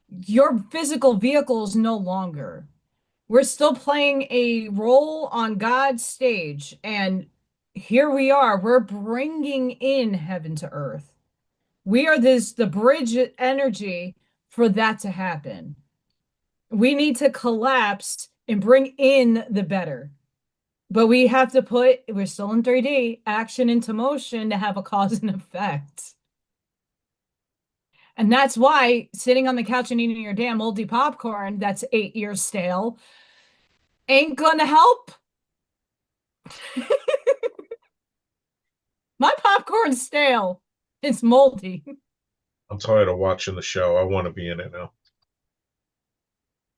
your physical vehicle is no longer. We're still playing a role on God's stage, and here we are. We're bringing in heaven to earth. We are the bridge energy for that to happen. We need to collapse and bring in the better. But we have to we're still in 3D, action into motion to have a cause and effect. And that's why sitting on the couch and eating your damn moldy popcorn that's 8 years stale ain't gonna help. My popcorn's stale. It's moldy. I'm tired of watching the show. I want to be in it now.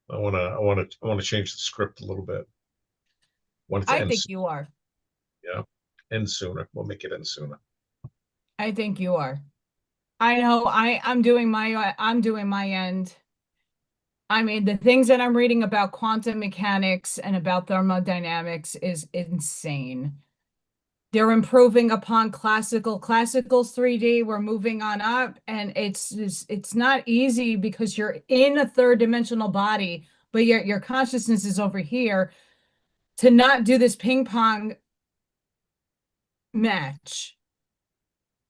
I want to change the script a little bit. Want it to I end, think you are. yeah, end sooner. We'll make it end sooner. I think you are. I know I'm doing my end. I mean, the things that I'm reading about quantum mechanics and about thermodynamics is insane. They're improving upon classical's 3D. We're moving on up, and it's not easy because you're in a third dimensional body, but your consciousness is over here to not do this ping pong match.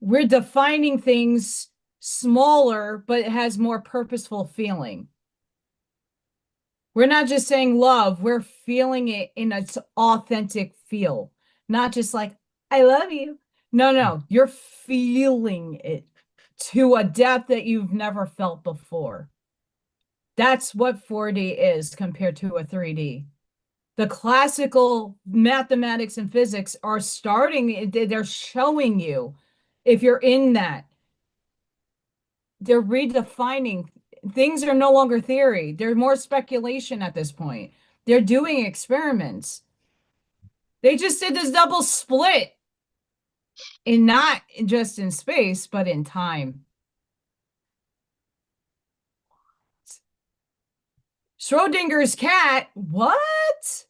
We're defining things smaller, but it has more purposeful feeling. We're not just saying love, we're feeling it in its authentic feel, not just like, I love you. No, you're feeling it to a depth that you've never felt before. That's what 4D is compared to a 3D. The classical mathematics and physics are starting, they're showing you if you're in that. They're redefining. Things are no longer theory. They're more speculation at this point. They're doing experiments. They just did this double split in not just in space, but in time. Schrodinger's cat, what?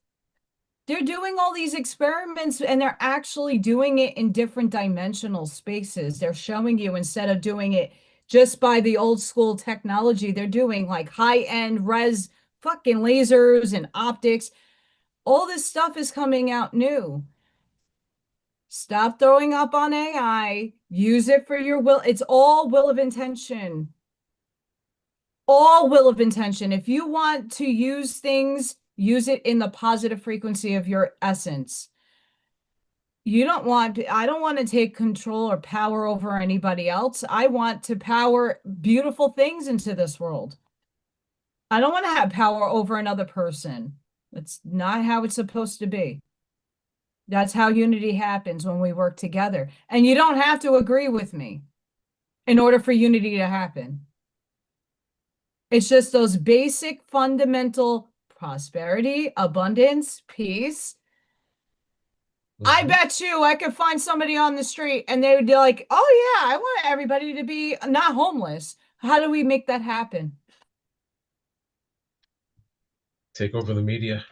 They're doing all these experiments and they're actually doing it in different dimensional spaces. They're showing you instead of doing it just by the old school technology, they're doing like high-end res fucking lasers and optics. All this stuff is coming out new. Stop throwing up on AI. Use it for your will. It's all will of intention. All will of intention. If you want to use things, use it in the positive frequency of your essence. I don't want to take control or power over anybody else. I want to power beautiful things into this world. I don't want to have power over another person. That's not how it's supposed to be. That's how unity happens when we work together. And you don't have to agree with me in order for unity to happen. It's just those basic fundamental prosperity, abundance, peace. I bet you I could find somebody on the street and they would be like, oh yeah, I want everybody to be not homeless. How do we make that happen? Take over the media.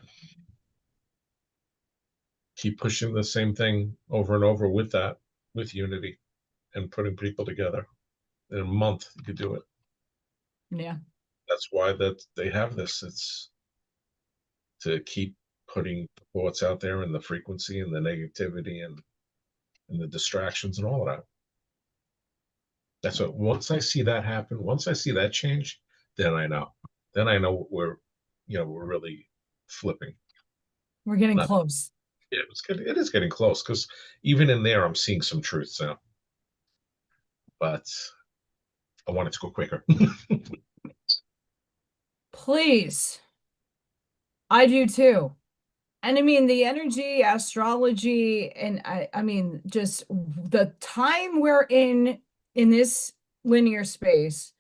Keep pushing the same thing over and over with unity and putting people together. In a month, you could do it. Yeah. That's why they have this. It's to keep putting thoughts out there and the frequency and the negativity and the distractions and all of that. That's what, once I see that happen, once I see that change, then I know. Then I know we're really flipping. We're getting close. Yeah, it is getting close because even in there, I'm seeing some truths now. But I want it to go quicker. Please. I do too. And I mean, the energy, astrology, and I mean, just the time we're in this linear space,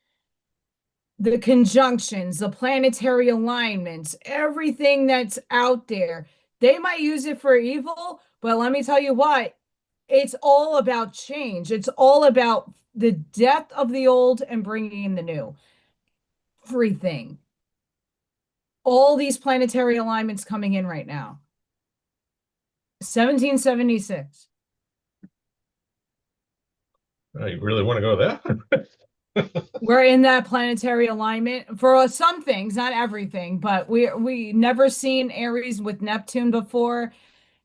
the conjunctions, the planetary alignments, everything that's out there, they might use it for evil, but let me tell you what, it's all about change. It's all about the death of the old and bringing in the new. Everything. All these planetary alignments coming in right now. 1776. You really want to go there? We're in that planetary alignment for some things, not everything, but we never seen Aries with Neptune before.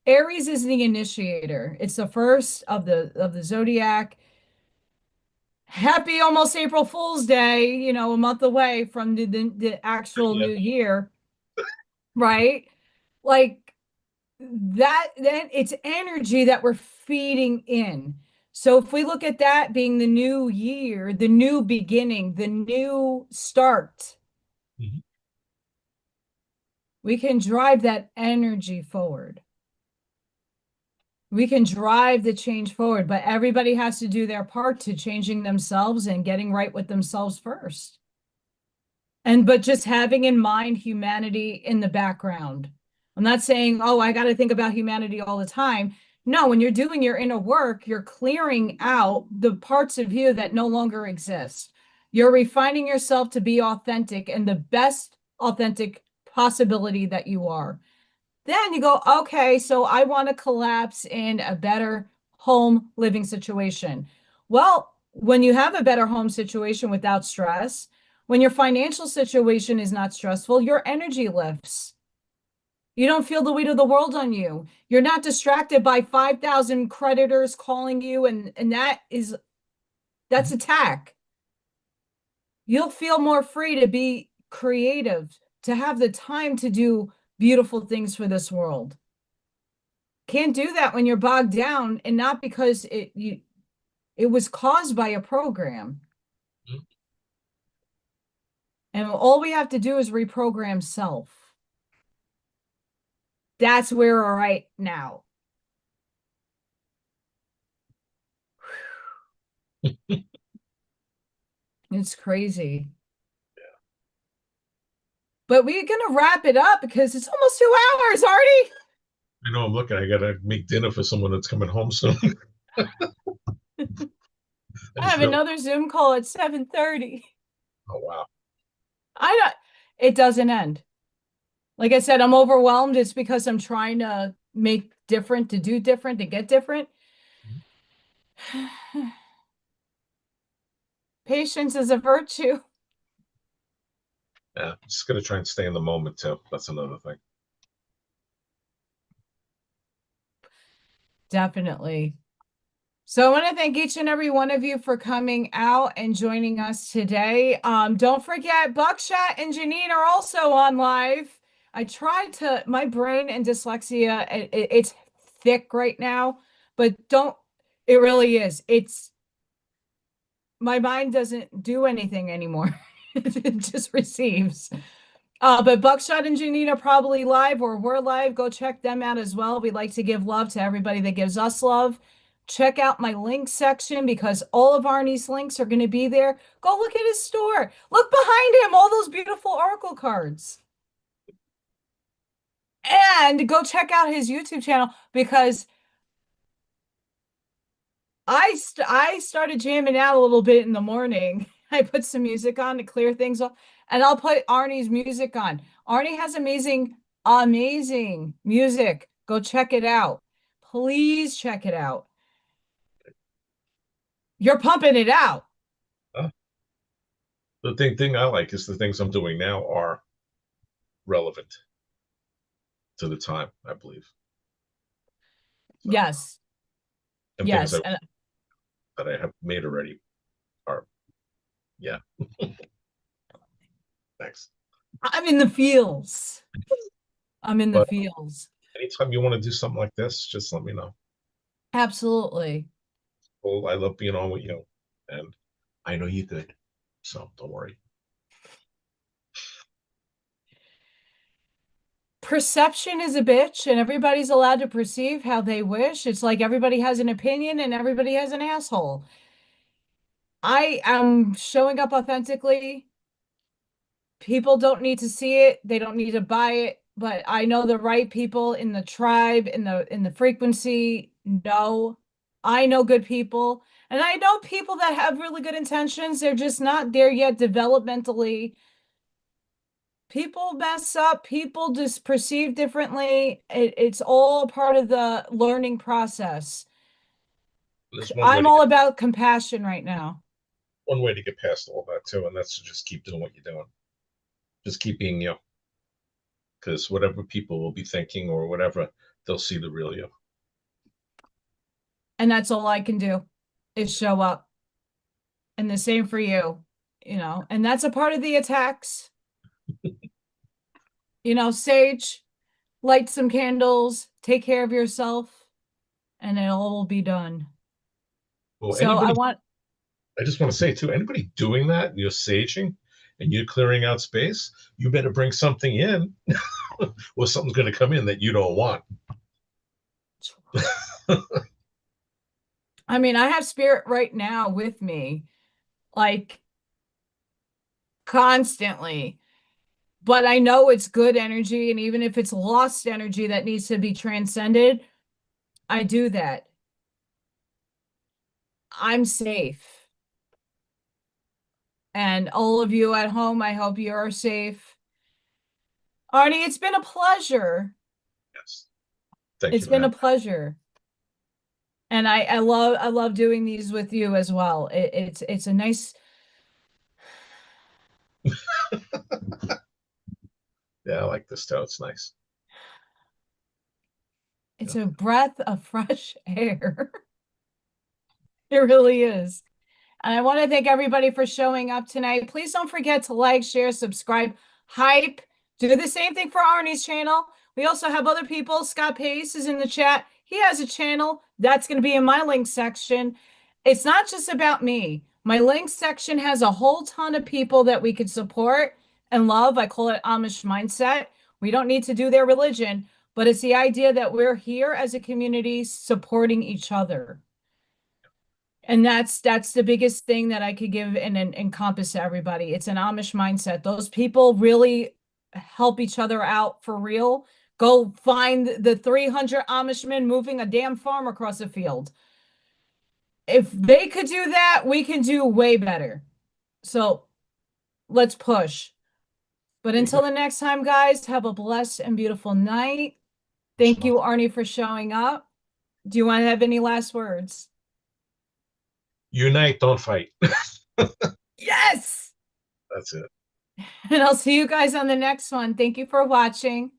Aries is the initiator. It's the first of the zodiac. Happy almost April Fool's Day, a month away from the actual new year, right? Like that, then it's energy that we're feeding in. So if we look at that being the new year, the new beginning, the new start, we can drive that energy forward. We can drive the change forward, but everybody has to do their part to changing themselves and getting right with themselves first. But just having in mind humanity in the background. I'm not saying, oh, I got to think about humanity all the time. No, when you're doing your inner work, you're clearing out the parts of you that no longer exist. You're refining yourself to be authentic and the best authentic possibility that you are. Then you go, okay, so I want to collapse in a better home living situation. Well, when you have a better home situation without stress, When your financial situation is not stressful, your energy lifts. You don't feel the weight of the world on you. You're not distracted by 5,000 creditors calling you, and that's attack. You'll feel more free to be creative, to have the time to do beautiful things for this world. Can't do that when you're bogged down, and not because it was caused by a program. Mhm. And all we have to do is reprogram self. That's where we're right now. It's crazy. But we're gonna wrap it up because it's almost 2 hours, Artie. I know I'm looking. I gotta make dinner for someone that's coming home soon. I I just have realized, another Zoom call at 7:30. oh wow. I don't, it doesn't end. Like I said, I'm overwhelmed. It's because I'm trying to make different, to do different, to get different. Patience is a virtue. Yeah, just gonna try and stay in the moment too. That's another thing. Definitely. So I want to thank each and every one of you for coming out and joining us today. Don't forget, Buckshot and Janine are also on live. I tried to, my brain and dyslexia, it's thick right now, but it really is. My mind doesn't do anything anymore. It just receives. But Buckshot and Janine are probably live, or we're live. Go check them out as well. We like to give love to everybody that gives us love. Check out my link section because all of Arnie's links are going to be there. Go look at his store. Look behind him, all those beautiful Oracle cards. And go check out his YouTube channel because I started jamming out a little bit in the morning. I put some music on to clear things up, and I'll put Arnie's music on. Arnie has amazing music. Go check it out. Please check it out. You're pumping it out. Uh, the thing I like is the things I'm doing now are relevant to the time, I believe. So, Yes. and things Yes. And that I have made already are, yeah. Thanks. I'm in the fields. I'm in the But fields. anytime you want to do something like this, just let me know. Absolutely. Well, I love being on with you, and I know you could, so don't worry. Perception is a bitch, and everybody's allowed to perceive how they wish. It's like everybody has an opinion and everybody has an asshole. I am showing up authentically. People don't need to see it, they don't need to buy it, but I know the right people in the tribe, in the frequency. No, I know good people, and I know people that have really good intentions. They're just not there yet developmentally. People mess up, people just perceive differently. It's all part of the learning process. There's one way I'm to all get about compassion right now. past all that too, and that's to just keep doing what you're doing. Just keep being you, because whatever people will be thinking or whatever, they'll see the real you. And that's all I can do is show up. And the same for you, and that's a part of the attacks. Sage, light some candles, take care of yourself, and it all will be done. Well, So I anybody, want, I just want to say too, anybody doing that, you're saging and you're clearing out space, you better bring something in, or something's going to come in that you don't want. I have spirit right now with me, like constantly, but I know it's good energy. And even if it's lost energy that needs to be transcended, I do that. I'm safe. And all of you at home, I hope you are safe. Arnie, it's been a pleasure. Yes. Thank It's you for been a having pleasure. And I love doing these with you as well. It's a nice Yeah, I like this too. It's nice. It's a breath of fresh air. It really is. And I want to thank everybody for showing up tonight. Please don't forget to like, share, subscribe, hype. Do the same thing for Arnie's channel. We also have other people. Scott Pace is in the chat. He has a channel. That's going to be in my link section. It's not just about me. My link section has a whole ton of people that we could support and love. I call it Amish mindset. We don't need to do their religion, but it's the idea that we're here as a community supporting each other. And that's the biggest thing that I could give and encompass to everybody. It's an Amish mindset. Those people really help each other out for real. Go find the 300 Amishmen moving a damn farm across a field. If they could do that, we can do way better. So let's push. But until the next time, guys, have a blessed and beautiful night. Thank you, Arnie, for showing up. Do you want to have any last words? Unite, don't fight. Yes! That's it. And I'll see you guys on the next one. Thank you for watching.